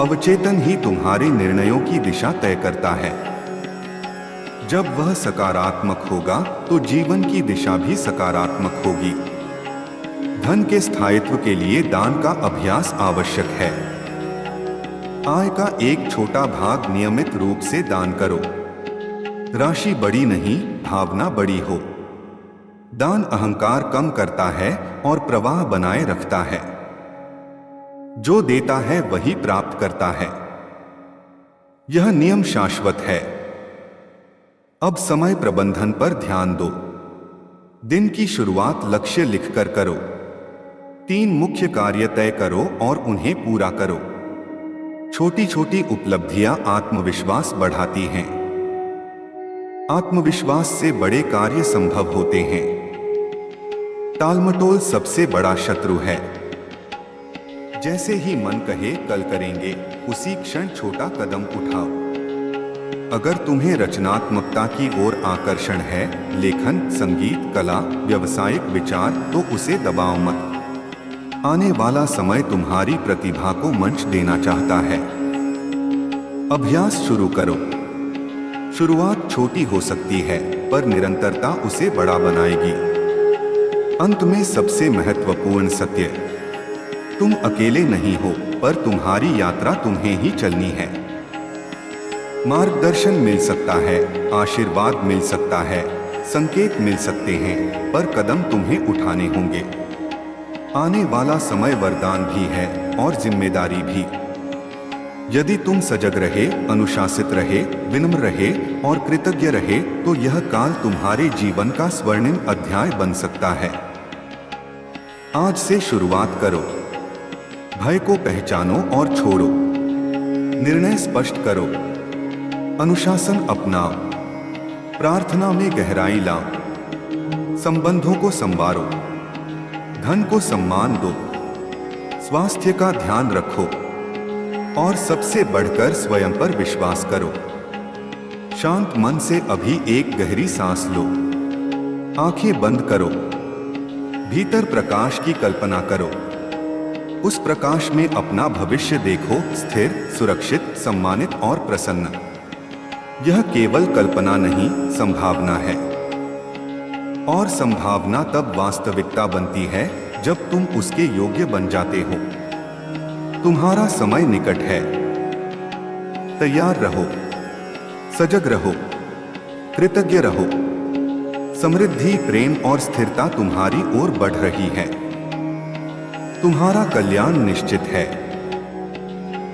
Speaker 1: अवचेतन ही तुम्हारे निर्णयों की दिशा तय करता है। जब वह सकारात्मक होगा तो जीवन की दिशा भी सकारात्मक होगी। धन के स्थायित्व के लिए दान का अभ्यास आवश्यक है। आय का एक छोटा भाग नियमित रूप से दान करो। राशि बड़ी नहीं, भावना बड़ी हो। दान अहंकार कम करता है और प्रवाह बनाए रखता है। जो देता है वही प्राप्त करता है। यह नियम शाश्वत है। अब समय प्रबंधन पर ध्यान दो। दिन की शुरुआत लक्ष्य लिखकर करो। 3 मुख्य कार्य तय करो और उन्हें पूरा करो। छोटी छोटी उपलब्धियां आत्मविश्वास बढ़ाती हैं। आत्मविश्वास से बड़े कार्य संभव होते हैं। टालमटोल सबसे बड़ा शत्रु है। जैसे ही मन कहे कल करेंगे, उसी क्षण छोटा कदम उठाओ। अगर तुम्हें रचनात्मकता की ओर आकर्षण है, लेखन, संगीत, कला, व्यावसायिक विचार, तो उसे दबाओ मत। आने वाला समय तुम्हारी प्रतिभा को मंच देना चाहता है। अभ्यास शुरू करो। शुरुआत छोटी हो सकती है, पर निरंतरता उसे बड़ा बनाएगी। अंत में सबसे महत्वपूर्ण सत्य, तुम अकेले नहीं हो, पर तुम्हारी यात्रा तुम्हें ही चलनी है। मार्गदर्शन मिल सकता है, आशीर्वाद मिल सकता है, संकेत मिल सकते हैं, पर कदम तुम्हें उठाने होंगे। आने वाला समय वरदान भी है और जिम्मेदारी भी। यदि तुम सजग रहे, अनुशासित रहे, विनम्र रहे और कृतज्ञ रहे, तो यह काल तुम्हारे जीवन का स्वर्णिम अध्याय बन सकता है। आज से शुरुआत करो। भय को पहचानो और छोड़ो। निर्णय स्पष्ट करो। अनुशासन अपनाओ। प्रार्थना में गहराई लाओ। संबंधों को संवारो। धन को सम्मान दो। स्वास्थ्य का ध्यान रखो और सबसे बढ़कर स्वयं पर विश्वास करो। शांत मन से अभी एक गहरी सांस लो। आंखें बंद करो। भीतर प्रकाश की कल्पना करो। उस प्रकाश में अपना भविष्य देखो, स्थिर, सुरक्षित, सम्मानित और प्रसन्न। यह केवल कल्पना नहीं, संभावना है। और संभावना तब वास्तविकता बनती है जब तुम उसके योग्य बन जाते हो। तुम्हारा समय निकट है। तैयार रहो, सजग रहो कृतज्ञ रहो। समृद्धि, प्रेम और स्थिरता तुम्हारी ओर बढ़ रही है। तुम्हारा कल्याण निश्चित है।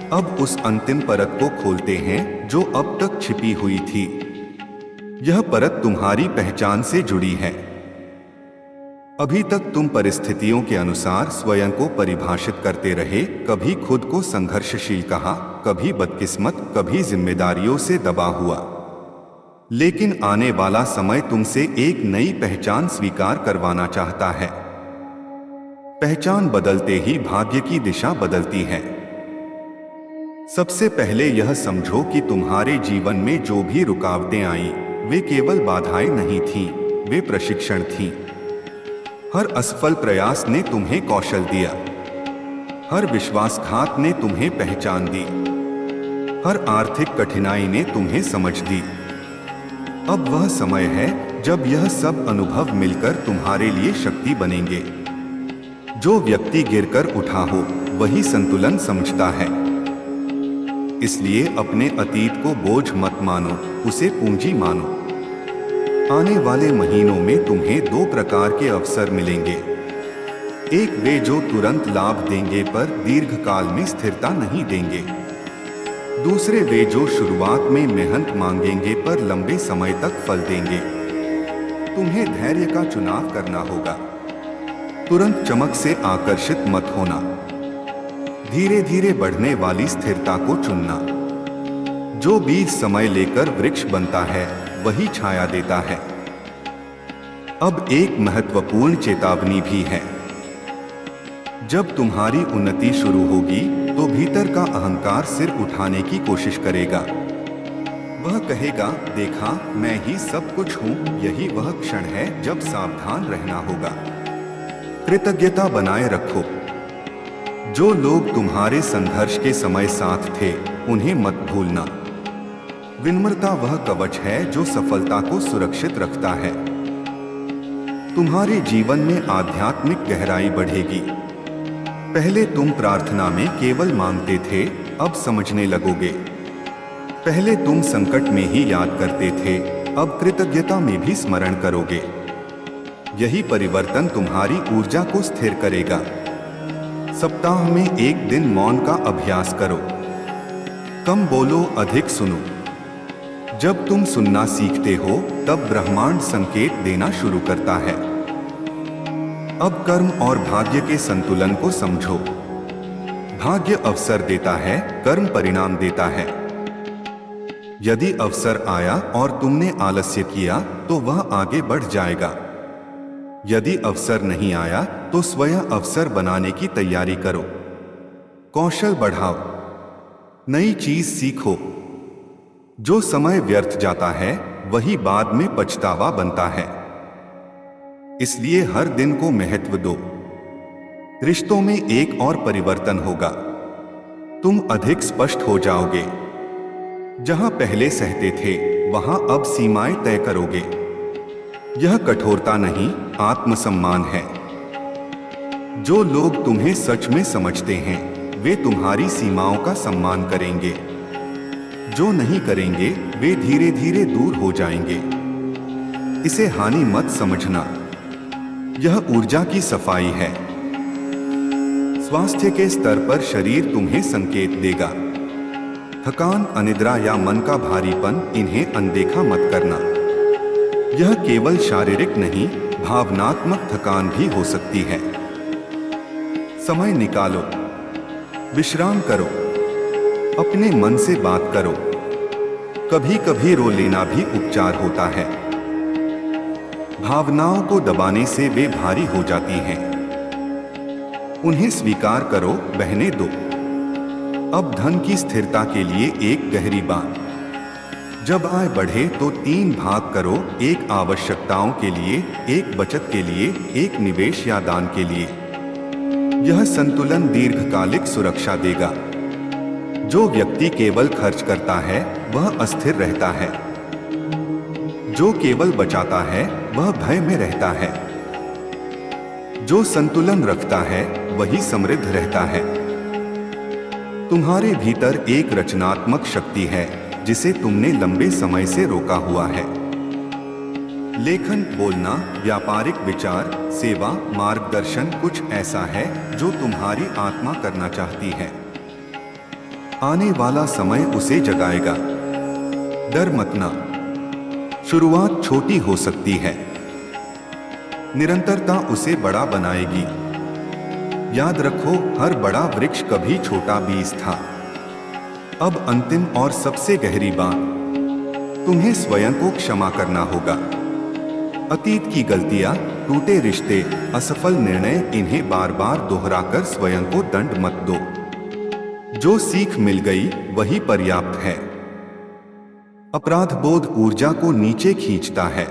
Speaker 1: अब उस अंतिम परत को खोलते हैं जो अब तक छिपी हुई थी। यह परत तुम्हारी पहचान से जुड़ी है। अभी तक तुम परिस्थितियों के अनुसार स्वयं को परिभाषित करते रहे, कभी खुद को संघर्षशील कहा, कभी बदकिस्मत, कभी जिम्मेदारियों से दबा हुआ। लेकिन आने वाला समय तुमसे एक नई पहचान स्वीकार करवाना चाहता है। पहचान बदलते ही भाग्य की दिशा बदलती है। सबसे पहले यह समझो कि तुम्हारे जीवन में जो भी रुकावटें आईं, वे केवल बाधाएं नहीं थीं, वे प्रशिक्षण थीं। हर असफल प्रयास ने तुम्हें कौशल दिया। हर विश्वासघात ने तुम्हें पहचान दी। हर आर्थिक कठिनाई ने तुम्हें समझ दी। अब वह समय है जब यह सब अनुभव मिलकर तुम्हारे लिए शक्ति बनेंगे। जो व्यक्ति गिरकर उठा हो, वही संतुलन समझता है। इसलिए अपने अतीत को बोझ मत मानो, उसे पूंजी मानो। आने वाले महीनों में तुम्हें दो प्रकार के अवसर मिलेंगे। एक वे जो तुरंत लाभ देंगे पर दीर्घकाल में स्थिरता नहीं देंगे। दूसरे वे जो शुरुआत में मेहनत मांगेंगे पर लंबे समय तक फल देंगे। तुम्हें धैर्य का चुनाव करना होगा। तुरंत चमक से आकर्षित मत होना। धीरे धीरे बढ़ने वाली स्थिरता को चुनना। जो बीज समय लेकर वृक्ष बनता है, वही छाया देता है। अब एक महत्वपूर्ण चेतावनी भी है। जब तुम्हारी उन्नति शुरू होगी तो भीतर का अहंकार सिर उठाने की कोशिश करेगा। वह कहेगा, देखा, मैं ही सब कुछ हूं। यही वह क्षण है जब सावधान रहना होगा। कृतज्ञता बनाए रखो। जो लोग तुम्हारे संघर्ष के समय साथ थे, उन्हें मत भूलना। विनम्रता वह कवच है जो सफलता को सुरक्षित रखता है। तुम्हारे जीवन में आध्यात्मिक गहराई बढ़ेगी। पहले तुम प्रार्थना में केवल मांगते थे, अब समझने लगोगे। पहले तुम संकट में ही याद करते थे, अब कृतज्ञता में भी स्मरण करोगे। यही परिवर्तन तुम्हारी ऊर्जा को स्थिर करेगा। सप्ताह में एक दिन मौन का अभ्यास करो। कम बोलो, अधिक सुनो। जब तुम सुनना सीखते हो, तब ब्रह्मांड संकेत देना शुरू करता है। अब कर्म और भाग्य के संतुलन को समझो। भाग्य अवसर देता है, कर्म परिणाम देता है। यदि अवसर आया और तुमने आलस्य किया, तो वह आगे बढ़ जाएगा। यदि अवसर नहीं आया, तो स्वयं अवसर बनाने की तैयारी करो। कौशल बढ़ाओ, नई चीज सीखो। जो समय व्यर्थ जाता है, वही बाद में पछतावा बनता है। इसलिए हर दिन को महत्व दो। रिश्तों में एक और परिवर्तन होगा। तुम अधिक स्पष्ट हो जाओगे। जहां पहले सहते थे, वहां अब सीमाएं तय करोगे। यह कठोरता नहीं, आत्मसम्मान है। जो लोग तुम्हें सच में समझते हैं, वे तुम्हारी सीमाओं का सम्मान करेंगे। जो नहीं करेंगे, वे धीरे धीरे दूर हो जाएंगे। इसे हानि मत समझना। यह ऊर्जा की सफाई है। स्वास्थ्य के स्तर पर शरीर तुम्हें संकेत देगा। थकान, अनिद्रा या मन का भारीपन, इन्हें अनदेखा मत करना। यह केवल शारीरिक नहीं, भावनात्मक थकान भी हो सकती है। समय निकालो, विश्राम करो, अपने मन से बात करो। कभी कभी रो लेना भी उपचार होता है। भावनाओं को दबाने से वे भारी हो जाती हैं। उन्हें स्वीकार करो, बहने दो। अब धन की स्थिरता के लिए एक गहरी बात। जब आय बढ़े तो 3 भाग करो, एक आवश्यकताओं के लिए, एक बचत के लिए, एक निवेश या दान के लिए। यह संतुलन दीर्घकालिक सुरक्षा देगा। जो व्यक्ति केवल खर्च करता है, वह अस्थिर रहता है। जो केवल बचाता है, वह भय में रहता है। जो संतुलन रखता है, वही समृद्ध रहता है। तुम्हारे भीतर एक रचनात्मक शक्ति है, जिसे तुमने लंबे समय से रोका हुआ है। लेखन, बोलना, व्यापारिक विचार, सेवा, मार्गदर्शन कुछ ऐसा है जो तुम्हारी आत्मा करना चाहती है। आने वाला समय उसे जगाएगा। डर मत ना। शुरुआत छोटी हो सकती है, निरंतरता उसे बड़ा बनाएगी। याद रखो, हर बड़ा वृक्ष कभी छोटा बीज था। अब अंतिम और सबसे गहरी बात, तुम्हें स्वयं को क्षमा करना होगा। अतीत की गलतियां, टूटे रिश्ते, असफल निर्णय, इन्हें बार बार दोहराकर स्वयं को दंड मत दो। जो सीख मिल गई वही पर्याप्त है। अपराध बोध ऊर्जा को नीचे खींचता है,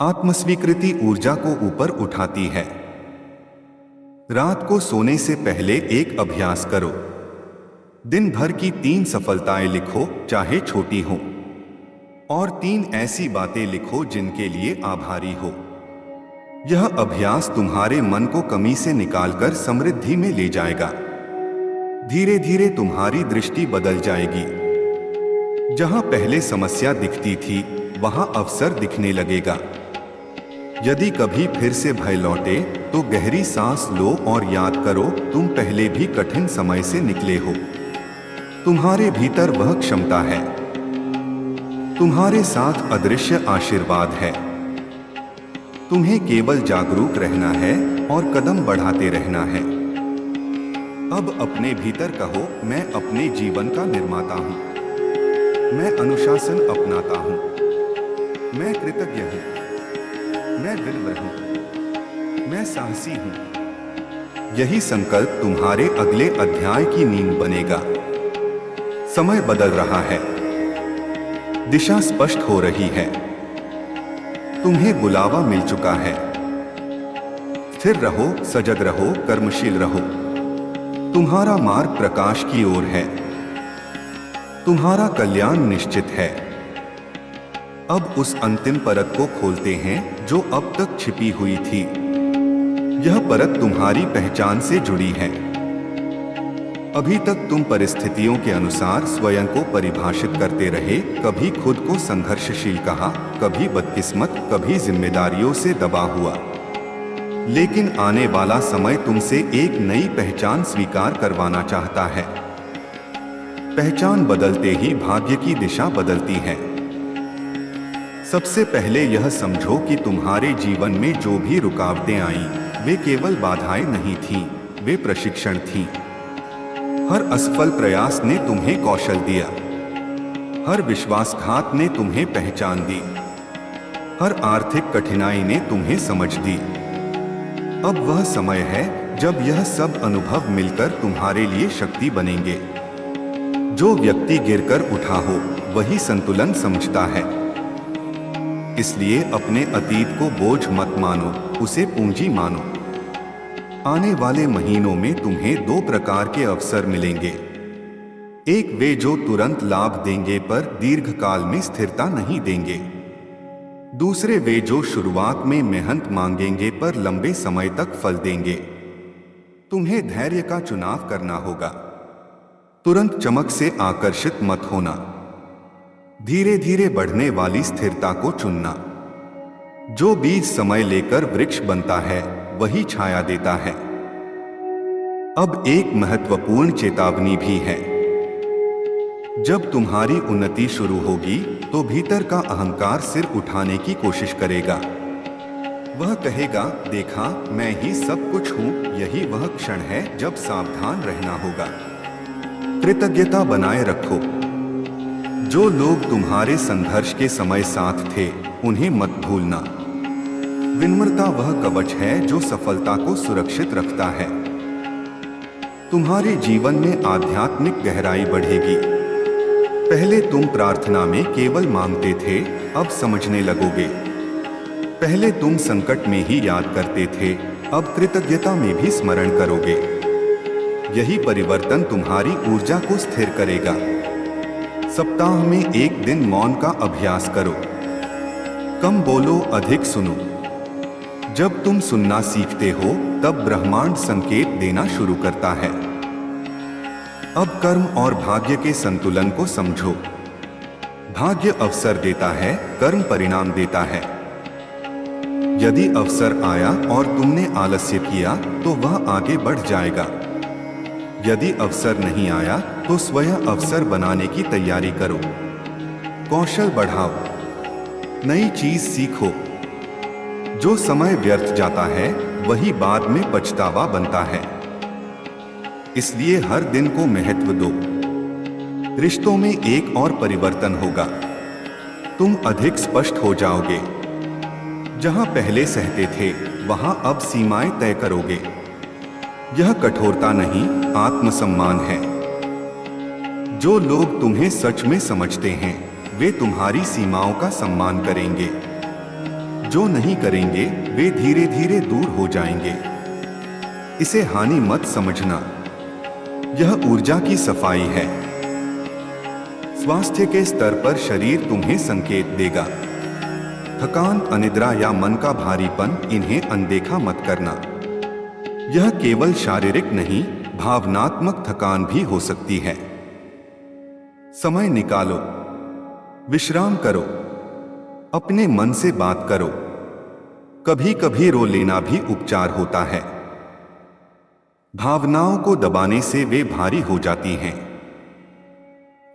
Speaker 1: आत्मस्वीकृति ऊर्जा को ऊपर उठाती है। रात को सोने से पहले एक अभ्यास करो। दिन भर की 3 सफलताएं लिखो, चाहे छोटी हो, और 3 ऐसी बातें लिखो जिनके लिए आभारी हो। यह अभ्यास तुम्हारे मन को कमी से निकालकर समृद्धि में ले जाएगा। धीरे धीरे तुम्हारी दृष्टि बदल जाएगी। जहां पहले समस्या दिखती थी, वहां अवसर दिखने लगेगा। यदि कभी फिर से भय लौटे तो गहरी सांस लो और याद करो, तुम पहले भी कठिन समय से निकले हो। तुम्हारे भीतर वह क्षमता है। तुम्हारे साथ अदृश्य आशीर्वाद है। तुम्हें केवल जागरूक रहना है और कदम बढ़ाते रहना है। अब अपने भीतर कहो, मैं अपने जीवन का निर्माता हूं। मैं अनुशासन अपनाता हूं। मैं कृतज्ञ हूं। मैं विनम्र हूं। मैं साहसी हूं। यही संकल्प तुम्हारे अगले अध्याय की नींव बनेगा। समय बदल रहा है, दिशा स्पष्ट हो रही है। तुम्हें बुलावा मिल चुका है। स्थिर रहो, सजग रहो, कर्मशील रहो। तुम्हारा मार्ग प्रकाश की ओर है। तुम्हारा कल्याण निश्चित है। अब उस अंतिम परत को खोलते हैं जो अब तक छिपी हुई थी। यह परत तुम्हारी पहचान से जुड़ी है। अभी तक तुम परिस्थितियों के अनुसार स्वयं को परिभाषित करते रहे। कभी खुद को संघर्षशील कहा, कभी बदकिस्मत, कभी जिम्मेदारियों से दबा हुआ। लेकिन आने वाला समय तुमसे एक नई पहचान स्वीकार करवाना चाहता है। पहचान बदलते ही भाग्य की दिशा बदलती है। सबसे पहले यह समझो कि तुम्हारे जीवन में जो भी रुकावटें आईं, वे केवल बाधाएं नहीं थीं, वे प्रशिक्षण थीं। हर असफल प्रयास ने तुम्हें कौशल दिया। हर विश्वासघात ने तुम्हें पहचान दी। हर आर्थिक कठिनाई ने तुम्हें समझ दी। अब वह समय है जब यह सब अनुभव मिलकर तुम्हारे लिए शक्ति बनेंगे। जो व्यक्ति गिरकर उठा हो, वही संतुलन समझता है। इसलिए अपने अतीत को बोझ मत मानो, उसे पूंजी मानो। आने वाले महीनों में तुम्हें 2 प्रकार के अवसर मिलेंगे। एक वे जो तुरंत लाभ देंगे पर दीर्घकाल में स्थिरता नहीं देंगे। दूसरे वे जो शुरुआत में मेहनत मांगेंगे पर लंबे समय तक फल देंगे। तुम्हें धैर्य का चुनाव करना होगा। तुरंत चमक से आकर्षित मत होना। धीरे धीरे बढ़ने वाली स्थिरता को चुनना। जो बीज समय लेकर वृक्ष बनता है, वही छाया देता है। अब एक महत्वपूर्ण चेतावनी भी है। जब तुम्हारी उन्नति शुरू होगी तो भीतर का अहंकार सिर उठाने की कोशिश करेगा। वह कहेगा, देखा, मैं ही सब कुछ हूं। यही वह क्षण है जब सावधान रहना होगा। कृतज्ञता बनाए रखो। जो लोग तुम्हारे संघर्ष के समय साथ थे, उन्हें मत भूलना। विनम्रता वह कवच है जो सफलता को सुरक्षित रखता है। तुम्हारे जीवन में आध्यात्मिक गहराई बढ़ेगी। पहले तुम प्रार्थना में केवल मांगते थे, अब समझने लगोगे। पहले तुम संकट में ही याद करते थे, अब कृतज्ञता में भी स्मरण करोगे। यही परिवर्तन तुम्हारी ऊर्जा को स्थिर करेगा। सप्ताह में एक दिन मौन का अभ्यास करो। कम बोलो, अधिक सुनो। जब तुम सुनना सीखते हो, तब ब्रह्मांड संकेत देना शुरू करता है। अब कर्म और भाग्य के संतुलन को समझो। भाग्य अवसर देता है, कर्म परिणाम देता है। यदि अवसर आया और तुमने आलस्य किया तो वह आगे बढ़ जाएगा। यदि अवसर नहीं आया तो स्वयं अवसर बनाने की तैयारी करो, कौशल बढ़ाओ, नई चीज सीखो। जो समय व्यर्थ जाता है वही बाद में पछतावा बनता है। इसलिए हर दिन को महत्व दो। रिश्तों में एक और परिवर्तन होगा, तुम अधिक स्पष्ट हो जाओगे। जहां पहले सहते थे वहां अब सीमाएं तय करोगे। यह कठोरता नहीं, आत्मसम्मान है। जो लोग तुम्हें सच में समझते हैं वे तुम्हारी सीमाओं का सम्मान करेंगे। जो नहीं करेंगे वे धीरे धीरे दूर हो जाएंगे। इसे हानि मत समझना, यह ऊर्जा की सफाई है। स्वास्थ्य के स्तर पर शरीर तुम्हें संकेत देगा। थकान, अनिद्रा या मन का भारीपन, इन्हें अनदेखा मत करना। यह केवल शारीरिक नहीं, भावनात्मक थकान भी हो सकती है। समय निकालो, विश्राम करो, अपने मन से बात करो। कभी कभी रो लेना भी उपचार होता है। भावनाओं को दबाने से वे भारी हो जाती हैं।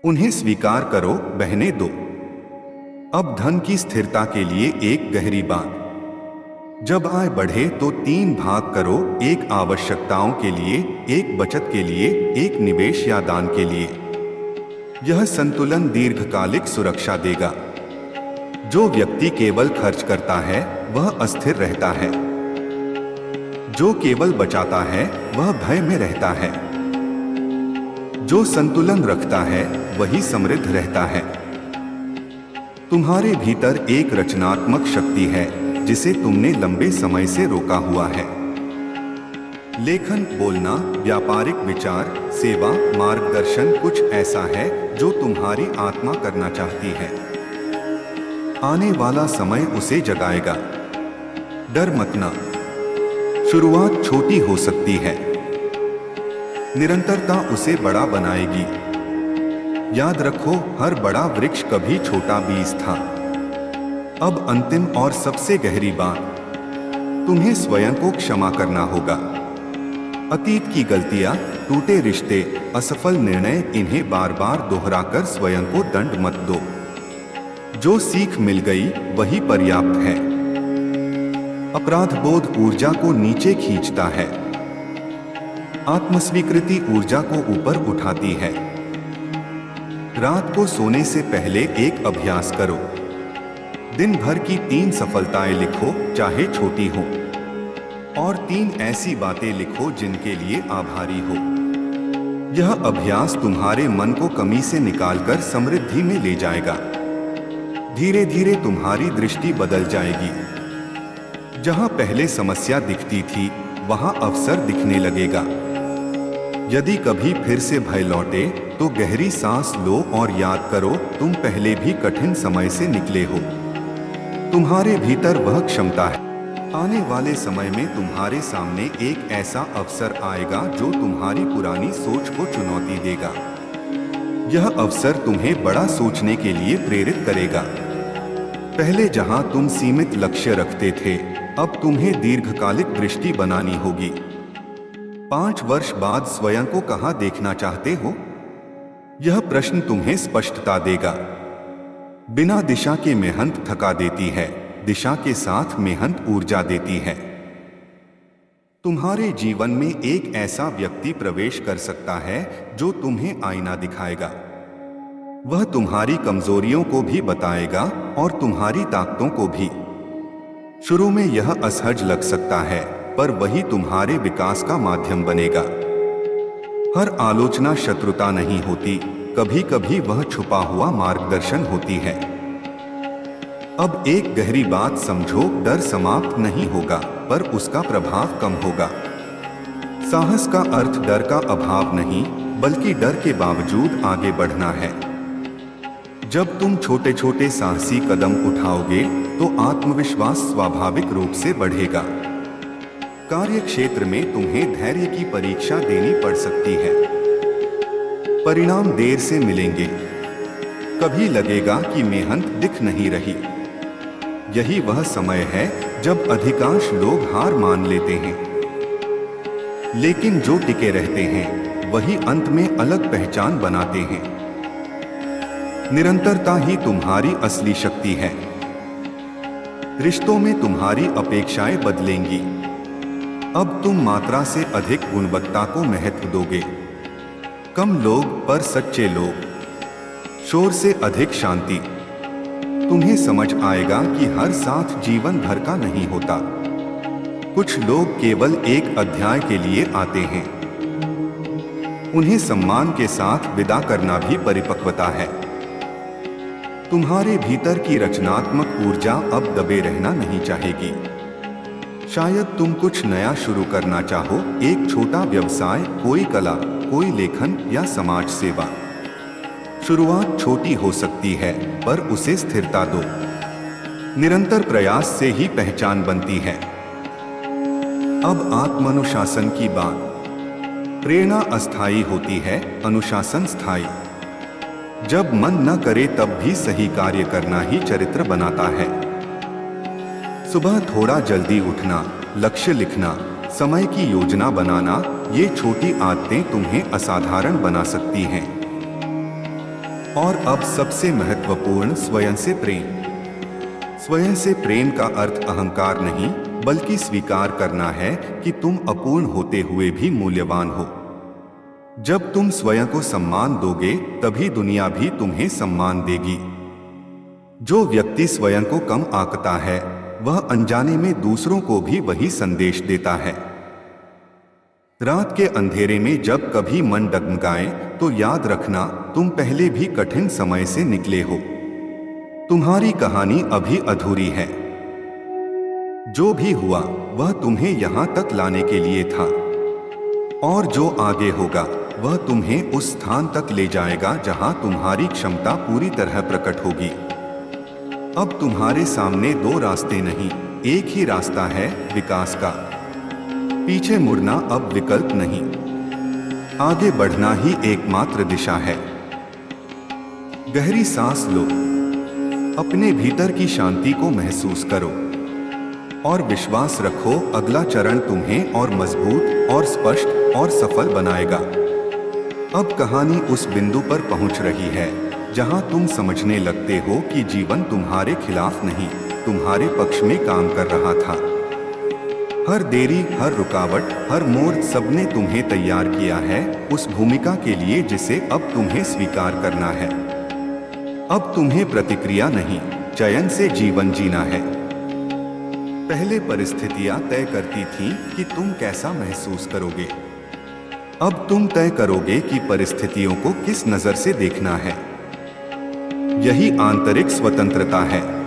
Speaker 1: उन्हें स्वीकार करो, बहने दो। अब धन की स्थिरता के लिए एक गहरी बात। जब आय बढ़े तो 3 भाग करो, एक आवश्यकताओं के लिए, एक बचत के लिए, एक निवेश या दान के लिए। यह संतुलन दीर्घकालिक सुरक्षा देगा। जो व्यक्ति केवल खर्च करता है वह अस्थिर रहता है। जो केवल बचाता है वह भय में रहता है। जो संतुलन रखता है वही समृद्ध रहता है। तुम्हारे भीतर एक रचनात्मक शक्ति है जिसे तुमने लंबे समय से रोका हुआ है। लेखन, बोलना, व्यापारिक विचार, सेवा, मार्गदर्शन कुछ ऐसा है जो तुम्हारी आत्मा करना चाहती है। आने वाला समय उसे जगाएगा। डर मत ना, शुरुआत छोटी हो सकती है, निरंतरता उसे बड़ा बनाएगी। याद रखो, हर बड़ा वृक्ष कभी छोटा बीज था। अब अंतिम और सबसे गहरी बात, तुम्हें स्वयं को क्षमा करना होगा। अतीत की गलतियां, टूटे रिश्ते, असफल निर्णय, इन्हें बार बार दोहराकर स्वयं को दंड मत दो। जो सीख मिल गई वही पर्याप्त है। अपराध बोध ऊर्जा को नीचे खींचता है। आत्मस्वीकृति ऊर्जा को ऊपर उठाती है। रात को सोने से पहले एक अभ्यास करो। दिन भर की 3 सफलताएं लिखो, चाहे छोटी हो, और 3 ऐसी बातें लिखो जिनके लिए आभारी हो। यह अभ्यास तुम्हारे मन को कमी से निकालकर समृद्धि में ले जाएगा। धीरे धीरे तुम्हारी दृष्टि बदल जाएगी। जहां पहले समस्या दिखती थी वहां अवसर दिखने लगेगा। यदि कभी फिर से भय लौटे तो गहरी सांस लो और याद करो, तुम पहले भी कठिन समय से निकले हो। तुम्हारे भीतर वह क्षमता है। आने वाले समय में तुम्हारे सामने एक ऐसा अवसर आएगा जो तुम्हारी पुरानी सोच को चुनौती देगा। यह अवसर तुम्हें बड़ा सोचने के लिए प्रेरित करेगा। पहले जहां तुम सीमित लक्ष्य रखते थे, अब तुम्हें दीर्घकालिक दृष्टि बनानी होगी। 5 वर्ष बाद स्वयं को कहां देखना चाहते हो? यह प्रश्न तुम्हें स्पष्टता देगा। बिना दिशा के मेहनत थका देती है, दिशा के साथ मेहनत ऊर्जा देती है। तुम्हारे जीवन में एक ऐसा व्यक्ति प्रवेश कर सकता है जो तुम्हें आईना दिखाएगा। वह तुम्हारी कमजोरियों को भी बताएगा और तुम्हारी ताकतों को भी। शुरू में यह असहज लग सकता है, पर वही तुम्हारे विकास का माध्यम बनेगा। हर आलोचना शत्रुता नहीं होती, कभी कभी वह छुपा हुआ मार्गदर्शन होती है। अब एक गहरी बात समझो, डर समाप्त नहीं होगा, पर उसका प्रभाव कम होगा। साहस का अर्थ डर का अभाव नहीं, बल्कि डर के बावजूद आगे बढ़ना है। जब तुम छोटे छोटे साहसी कदम उठाओगे तो आत्मविश्वास स्वाभाविक रूप से बढ़ेगा। कार्य क्षेत्र में तुम्हें धैर्य की परीक्षा देनी पड़ सकती है। परिणाम देर से मिलेंगे, कभी लगेगा कि मेहनत दिख नहीं रही। यही वह समय है जब अधिकांश लोग हार मान लेते हैं, लेकिन जो टिके रहते हैं वही अंत में अलग पहचान बनाते हैं। निरंतरता ही तुम्हारी असली शक्ति है। रिश्तों में तुम्हारी अपेक्षाएं बदलेंगी। अब तुम मात्रा से अधिक गुणवत्ता को महत्व दोगे। कम लोग पर सच्चे लोग, शोर से अधिक शांति। तुम्हें समझ आएगा कि हर साथ जीवन भर का नहीं होता। कुछ लोग केवल एक अध्याय के लिए आते हैं। उन्हें सम्मान के साथ विदा करना भी परिपक्वता है। तुम्हारे भीतर की रचनात्मक ऊर्जा अब दबे रहना नहीं चाहेगी। शायद तुम कुछ नया शुरू करना चाहो, एक छोटा व्यवसाय, कोई कला, कोई लेखन या समाज सेवा। शुरुआत छोटी हो सकती है, पर उसे स्थिरता दो। निरंतर प्रयास से ही पहचान बनती है। अब आत्मानुशासन की बात। प्रेरणा अस्थायी होती है, अनुशासन स्थायी। जब मन न करे तब भी सही कार्य करना ही चरित्र बनाता है। सुबह थोड़ा जल्दी उठना, लक्ष्य लिखना, समय की योजना बनाना, ये छोटी आदतें तुम्हें असाधारण बना सकती हैं। और अब सबसे महत्वपूर्ण, स्वयं से प्रेम। स्वयं से प्रेम का अर्थ अहंकार नहीं, बल्कि स्वीकार करना है कि तुम अपूर्ण होते हुए भी मूल्यवान हो। जब तुम स्वयं को सम्मान दोगे, तभी दुनिया भी तुम्हें सम्मान देगी। जो व्यक्ति स्वयं को कम आंकता है, वह अनजाने में दूसरों को भी वही संदेश देता है। रात के अंधेरे में जब कभी मन डगमगाए, तो याद रखना, तुम पहले भी कठिन समय से निकले हो। तुम्हारी कहानी अभी अधूरी है। जो भी हुआ, वह तुम्हें यहां तक लाने के लिए था। और जो आगे होगा, वह तुम्हें उस स्थान तक ले जाएगा जहां तुम्हारी क्षमता पूरी तरह प्रकट होगी। अब तुम्हारे सामने दो रास्ते नहीं, एक ही रास्ता है, विकास का। पीछे मुड़ना अब विकल्प नहीं, आगे बढ़ना ही एकमात्र दिशा है। गहरी सांस लो, अपने भीतर की शांति को महसूस करो और विश्वास रखो, अगला चरण तुम्हें और मजबूत और स्पष्ट और सफल बनाएगा। अब कहानी उस बिंदु पर पहुंच रही है जहां तुम समझने लगते हो कि जीवन तुम्हारे खिलाफ नहीं, तुम्हारे पक्ष में काम कर रहा था। हर देरी, हर रुकावट, हर मोड़, सबने तुम्हें तैयार किया है उस भूमिका के लिए जिसे अब तुम्हें स्वीकार करना है। अब तुम्हें प्रतिक्रिया नहीं, चयन से जीवन जीना है। पहले परिस्थितियां तय करती थीं कि तुम कैसा महसूस करोगे। अब तुम तय करोगे कि परिस्थितियों को किस नजर से देखना है। यही आंतरिक स्वतंत्रता है।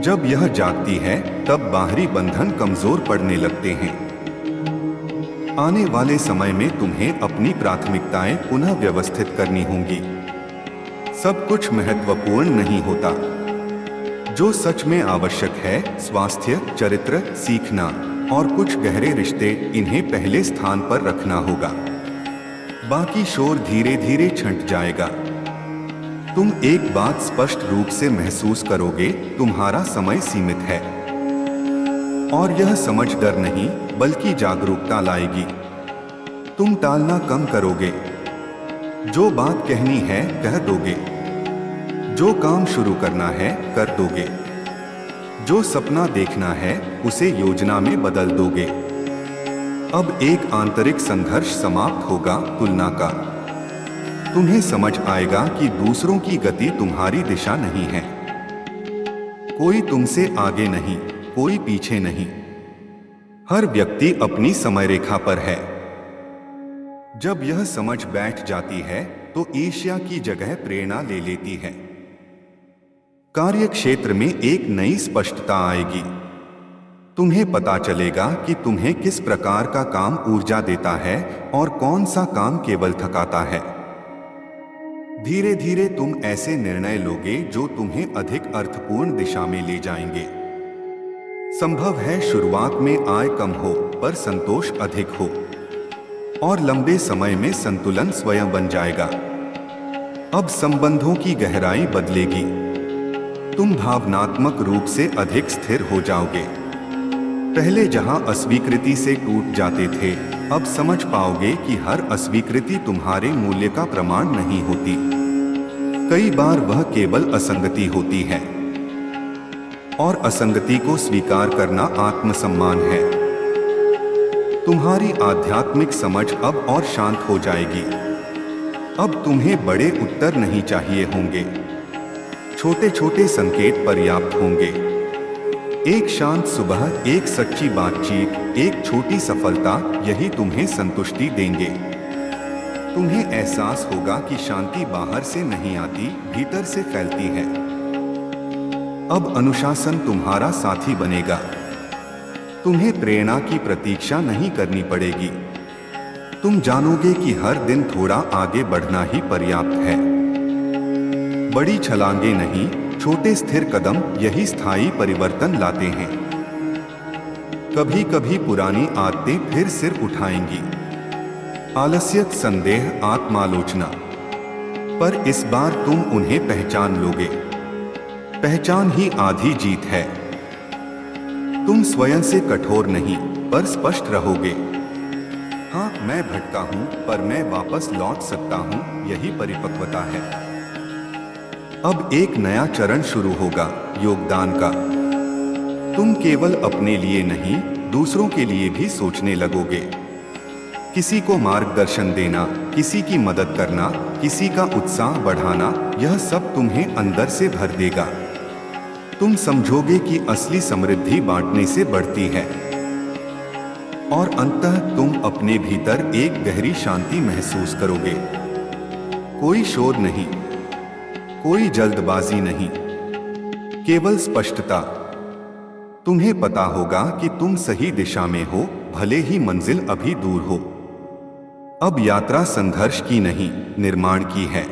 Speaker 1: जब यह जागती है, तब बाहरी बंधन कमजोर पड़ने लगते हैं। आने वाले समय में तुम्हें अपनी प्राथमिकताएं पुनः व्यवस्थित करनी होंगी। सब कुछ महत्वपूर्ण नहीं होता। जो सच में आवश्यक है, स्वास्थ्य, चरित्र, सीखना और कुछ गहरे रिश्ते, इन्हें पहले स्थान पर रखना होगा। बाकी शोर धीरे धीरे छंट जाएगा। तुम एक बात स्पष्ट रूप से महसूस करोगे, तुम्हारा समय सीमित है। और यह समझ डर नहीं, बल्कि जागरूकता लाएगी। तुम टालना कम करोगे। जो बात कहनी है, कह दोगे। जो काम शुरू करना है, कर दोगे। जो सपना देखना है, उसे योजना में बदल दोगे। अब एक आंतरिक संघर्ष समाप्त होगा, तुलना का। तुम्हें समझ आएगा कि दूसरों की गति तुम्हारी दिशा नहीं है। कोई तुमसे आगे नहीं, कोई पीछे नहीं। हर व्यक्ति अपनी समय रेखा पर है। जब यह समझ बैठ जाती है, तो ईर्ष्या की जगह प्रेरणा ले लेती है। कार्य क्षेत्र में एक नई स्पष्टता आएगी। तुम्हें पता चलेगा कि तुम्हें किस प्रकार का काम ऊर्जा देता है और कौन सा काम केवल थकाता है। धीरे धीरे तुम ऐसे निर्णय लोगे जो तुम्हें अधिक अर्थपूर्ण दिशा में ले जाएंगे। संभव है शुरुआत में आय कम हो, पर संतोष अधिक हो, और लंबे समय में संतुलन स्वयं बन जाएगा। अब संबंधों की गहराई बदलेगी। तुम भावनात्मक रूप से अधिक स्थिर हो जाओगे। पहले जहां अस्वीकृति से टूट जाते थे, अब समझ पाओगे कि हर अस्वीकृति तुम्हारे मूल्य का प्रमाण नहीं होती। कई बार वह केवल असंगति होती है, और असंगति को स्वीकार करना आत्मसम्मान है। तुम्हारी आध्यात्मिक समझ अब और शांत हो जाएगी। अब तुम्हें बड़े उत्तर नहीं चाहिए होंगे, छोटे छोटे संकेत पर्याप्त होंगे। एक शांत सुबह, एक सच्ची बातचीत, एक छोटी सफलता, यही तुम्हें संतुष्टि देंगे। तुम्हें एहसास होगा कि शांति बाहर से नहीं आती, भीतर से फैलती है। अब अनुशासन तुम्हारा साथी बनेगा। तुम्हें प्रेरणा की प्रतीक्षा नहीं करनी पड़ेगी। तुम जानोगे कि हर दिन थोड़ा आगे बढ़ना ही पर्याप्त है। बड़ी छलांगे नहीं, छोटे स्थिर कदम, यही स्थायी परिवर्तन लाते हैं। कभी कभी पुरानी आदतें फिर सिर उठाएंगी, आलस्य, संदेह, आत्मालोचना, पर इस बार तुम उन्हें पहचान लोगे। पहचान ही आधी जीत है। तुम स्वयं से कठोर नहीं, पर स्पष्ट रहोगे। हाँ, मैं भटका हूं, पर मैं वापस लौट सकता हूं, यही परिपक्वता है। अब एक नया चरण शुरू होगा, योगदान का। तुम केवल अपने लिए नहीं, दूसरों के लिए भी सोचने लगोगे। किसी को मार्गदर्शन देना, किसी की मदद करना, किसी का उत्साह बढ़ाना, यह सब तुम्हें अंदर से भर देगा। तुम समझोगे कि असली समृद्धि बांटने से बढ़ती है। और अंततः तुम अपने भीतर एक गहरी शांति महसूस करोगे। कोई शोर नहीं, कोई जल्दबाजी नहीं, केवल स्पष्टता। तुम्हें पता होगा कि तुम सही दिशा में हो, भले ही मंजिल अभी दूर हो। अब यात्रा संघर्ष की नहीं, निर्माण की है।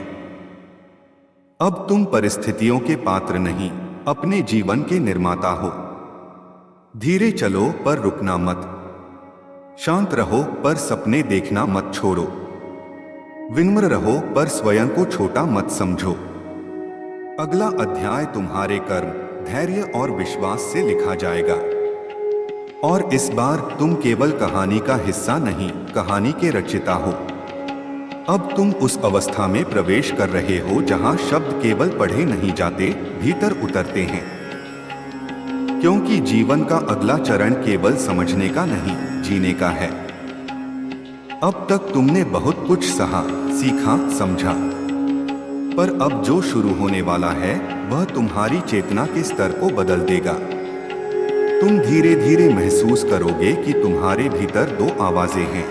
Speaker 1: अब तुम परिस्थितियों के पात्र नहीं, अपने जीवन के निर्माता हो। धीरे चलो, पर रुकना मत। शांत रहो, पर सपने देखना मत छोड़ो। विनम्र रहो, पर स्वयं को छोटा मत समझो। अगला अध्याय तुम्हारे कर्म, धैर्य और विश्वास से लिखा जाएगा। और इस बार तुम केवल कहानी का हिस्सा नहीं, कहानी के रचयिता हो। अब तुम उस अवस्था में प्रवेश कर रहे हो जहां शब्द केवल पढ़े नहीं जाते, भीतर उतरते हैं। क्योंकि जीवन का अगला चरण केवल समझने का नहीं, जीने का है। अब तक तुमने बहुत कुछ सहा, सीखा, समझा, पर अब जो शुरू होने वाला है वह तुम्हारी चेतना के स्तर को बदल देगा। तुम धीरे धीरे महसूस करोगे कि तुम्हारे भीतर दो आवाजें हैं।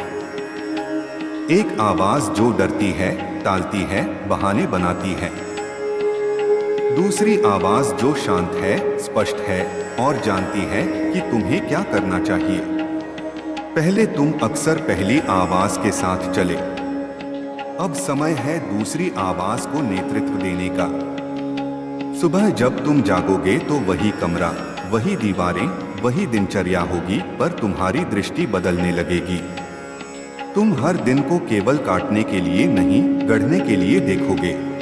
Speaker 1: एक आवाज जो डरती है, टालती है, बहाने बनाती है। दूसरी आवाज जो शांत है, स्पष्ट है और जानती है कि तुम्हें क्या करना चाहिए। पहले तुम अक्सर पहली आवाज के साथ चले। अब समय है दूसरी आवाज को नेतृत्व देने का। सुबह जब तुम जागोगे तो वही कमरा, वही दीवारें, वही दिनचर्या होगी, पर तुम्हारी दृष्टि बदलने लगेगी। तुम हर दिन को केवल काटने के लिए नहीं, गढ़ने के लिए देखोगे।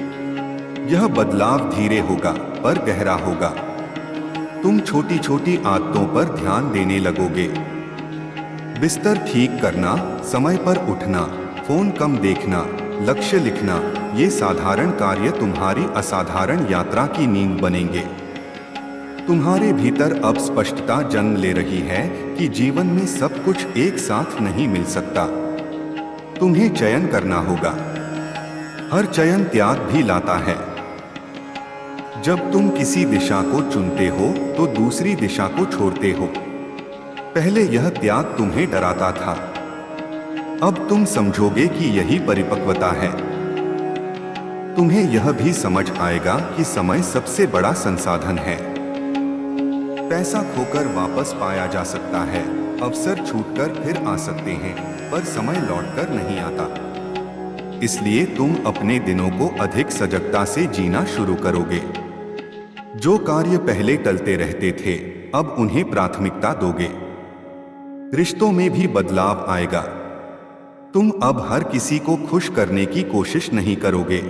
Speaker 1: यह बदलाव धीरे होगा, पर गहरा होगा। तुम छोटी छोटी आदतों पर ध्यान देने लगोगे। बिस्तर ठीक करना, समय पर उठना, फोन कम देखना, लक्ष्य लिखना, ये साधारण कार्य तुम्हारी असाधारण यात्रा की नींव बनेंगे। तुम्हारे भीतर अब स्पष्टता जन्म ले रही है कि जीवन में सब कुछ एक साथ नहीं मिल सकता। तुम्हें चयन करना होगा। हर चयन त्याग भी लाता है। जब तुम किसी दिशा को चुनते हो तो दूसरी दिशा को छोड़ते हो। पहले यह त्याग तुम्हें डराता था। अब तुम समझोगे कि यही परिपक्वता है। तुम्हें यह भी समझ आएगा कि समय सबसे बड़ा संसाधन है। पैसा खोकर वापस पाया जा सकता है, अवसर छूटकर फिर आ सकते हैं, पर समय लौटकर नहीं आता। इसलिए तुम अपने दिनों को अधिक सजगता से जीना शुरू करोगे। जो कार्य पहले टलते रहते थे, अब उन्हें प्राथमिकता दोगे। रिश्तों में भी बदलाव आएगा। तुम अब हर किसी को खुश करने की कोशिश नहीं करोगे।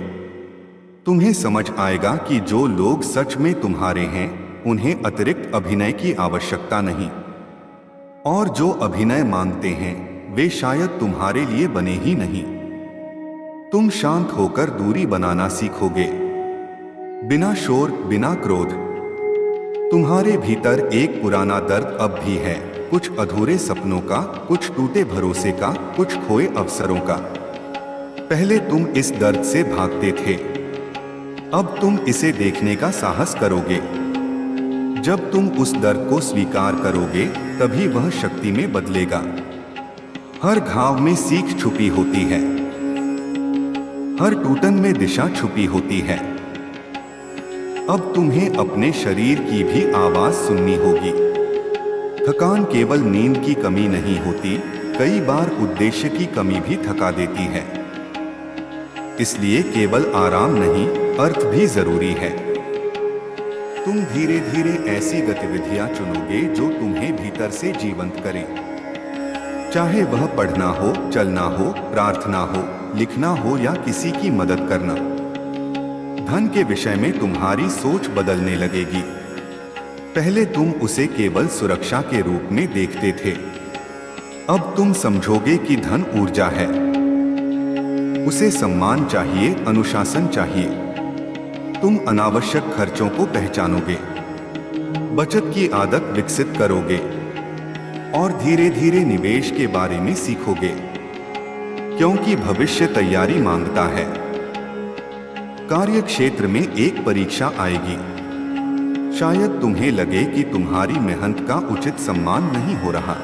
Speaker 1: तुम्हें समझ आएगा कि जो लोग सच में तुम्हारे हैं उन्हें अतिरिक्त अभिनय की आवश्यकता नहीं, और जो अभिनय मांगते हैं वे शायद तुम्हारे लिए बने ही नहीं। तुम शांत होकर दूरी बनाना सीखोगे, बिना शोर, बिना क्रोध। तुम्हारे भीतर एक पुराना दर्द अब भी है, कुछ अधूरे सपनों का, कुछ टूटे भरोसे का, कुछ खोए अवसरों का। पहले तुम इस दर्द से भागते थे, अब तुम इसे देखने का साहस करोगे। जब तुम उस दर्द को स्वीकार करोगे तभी वह शक्ति में बदलेगा। हर घाव में सीख छुपी होती है, हर टूटन में दिशा छुपी होती है। अब तुम्हें अपने शरीर की भी आवाज सुननी होगी। थकान केवल नींद की कमी नहीं होती, कई बार उद्देश्य की कमी भी थका देती है। इसलिए केवल आराम नहीं, अर्थ भी जरूरी है। तुम धीरे धीरे ऐसी गतिविधियां चुनोगे जो तुम्हें भीतर से जीवंत करें। चाहे वह पढ़ना हो, चलना हो, प्रार्थना हो, लिखना हो या किसी की मदद करना। धन के विषय में तुम्हारी सोच बदलने लगेगी। पहले तुम उसे केवल सुरक्षा के रूप में देखते थे, अब तुम समझोगे कि धन ऊर्जा है। उसे सम्मान चाहिए, अनुशासन चाहिए। तुम अनावश्यक खर्चों को पहचानोगे, बचत की आदत विकसित करोगे और धीरे धीरे निवेश के बारे में सीखोगे, क्योंकि भविष्य तैयारी मांगता है। कार्य क्षेत्र में एक परीक्षा आएगी। शायद तुम्हें लगे कि तुम्हारी मेहनत का उचित सम्मान नहीं हो रहा,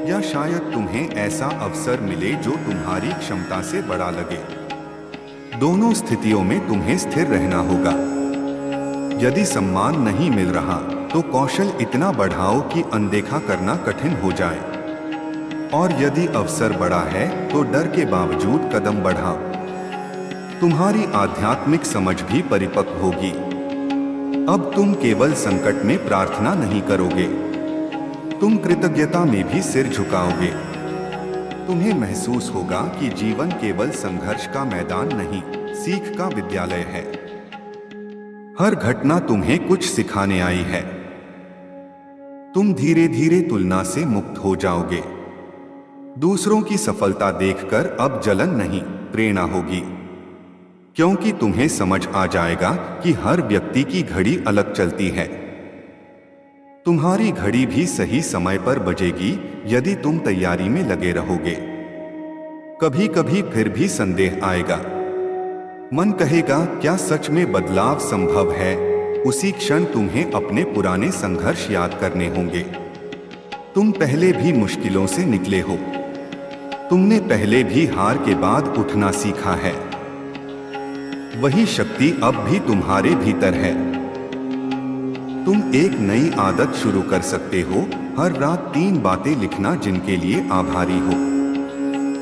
Speaker 1: या शायद तुम्हें ऐसा अवसर मिले जो तुम्हारी क्षमता से बड़ा लगे। दोनों स्थितियों में तुम्हें स्थिर रहना होगा। यदि सम्मान नहीं मिल रहा तो कौशल इतना बढ़ाओ कि अनदेखा करना कठिन हो जाए, और यदि अवसर बड़ा है तो डर के बावजूद कदम बढ़ाओ। तुम्हारी आध्यात्मिक समझ भी परिपक्व होगी। अब तुम केवल संकट में प्रार्थना नहीं करोगे, तुम कृतज्ञता में भी सिर झुकाओगे। तुम्हें महसूस होगा कि जीवन केवल संघर्ष का मैदान नहीं, सीख का विद्यालय है। हर घटना तुम्हें कुछ सिखाने आई है। तुम धीरे धीरे तुलना से मुक्त हो जाओगे। दूसरों की सफलता देखकर अब जलन नहीं, प्रेरणा होगी, क्योंकि तुम्हें समझ आ जाएगा कि हर व्यक्ति की घड़ी अलग चलती है। तुम्हारी घड़ी भी सही समय पर बजेगी यदि तुम तैयारी में लगे रहोगे। कभी कभी फिर भी संदेह आएगा, मन कहेगा क्या सच में बदलाव संभव है। उसी क्षण तुम्हें अपने पुराने संघर्ष याद करने होंगे। तुम पहले भी मुश्किलों से निकले हो, तुमने पहले भी हार के बाद उठना सीखा है। वही शक्ति अब भी तुम्हारे भीतर है। तुम एक नई आदत शुरू कर सकते हो, हर रात 3 बातें लिखना जिनके लिए आभारी हो।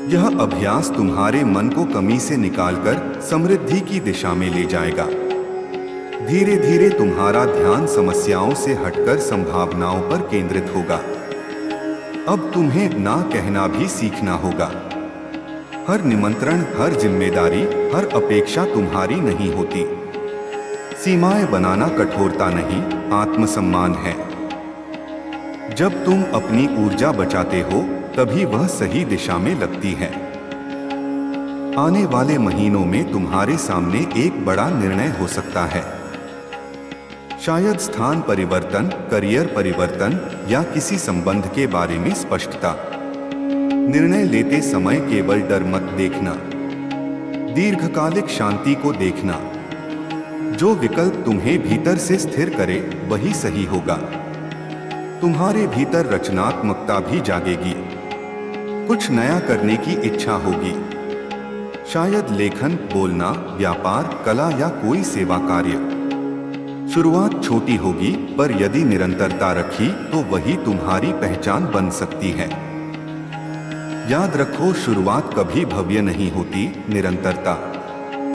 Speaker 1: यह अभ्यास तुम्हारे मन को कमी से निकालकर समृद्धि की दिशा में ले जाएगा। धीरे धीरे तुम्हारा ध्यान समस्याओं से हटकर संभावनाओं पर केंद्रित होगा। अब तुम्हें ना कहना भी सीखना होगा। हर निमंत्रण, हर जिम्मेदारी, हर अपेक्षा तुम्हारी नहीं होती। सीमाएं बनाना कठोरता नहीं, आत्मसम्मान है। जब तुम अपनी ऊर्जा बचाते हो तभी वह सही दिशा में लगती है। आने वाले महीनों में तुम्हारे सामने एक बड़ा निर्णय हो सकता है। शायद स्थान परिवर्तन, करियर परिवर्तन या किसी संबंध के बारे में स्पष्टता। निर्णय लेते समय केवल डर मत देखना, दीर्घकालिक शांति को देखना। जो विकल्प तुम्हें भीतर से स्थिर करे वही सही होगा। तुम्हारे भीतर रचनात्मकता भी जागेगी, कुछ नया करने की इच्छा होगी। शायद लेखन, बोलना, व्यापार, कला या कोई सेवा कार्य। शुरुआत छोटी होगी, पर यदि निरंतरता रखी तो वही तुम्हारी पहचान बन सकती है। याद रखो, शुरुआत कभी भव्य नहीं होती, निरंतरता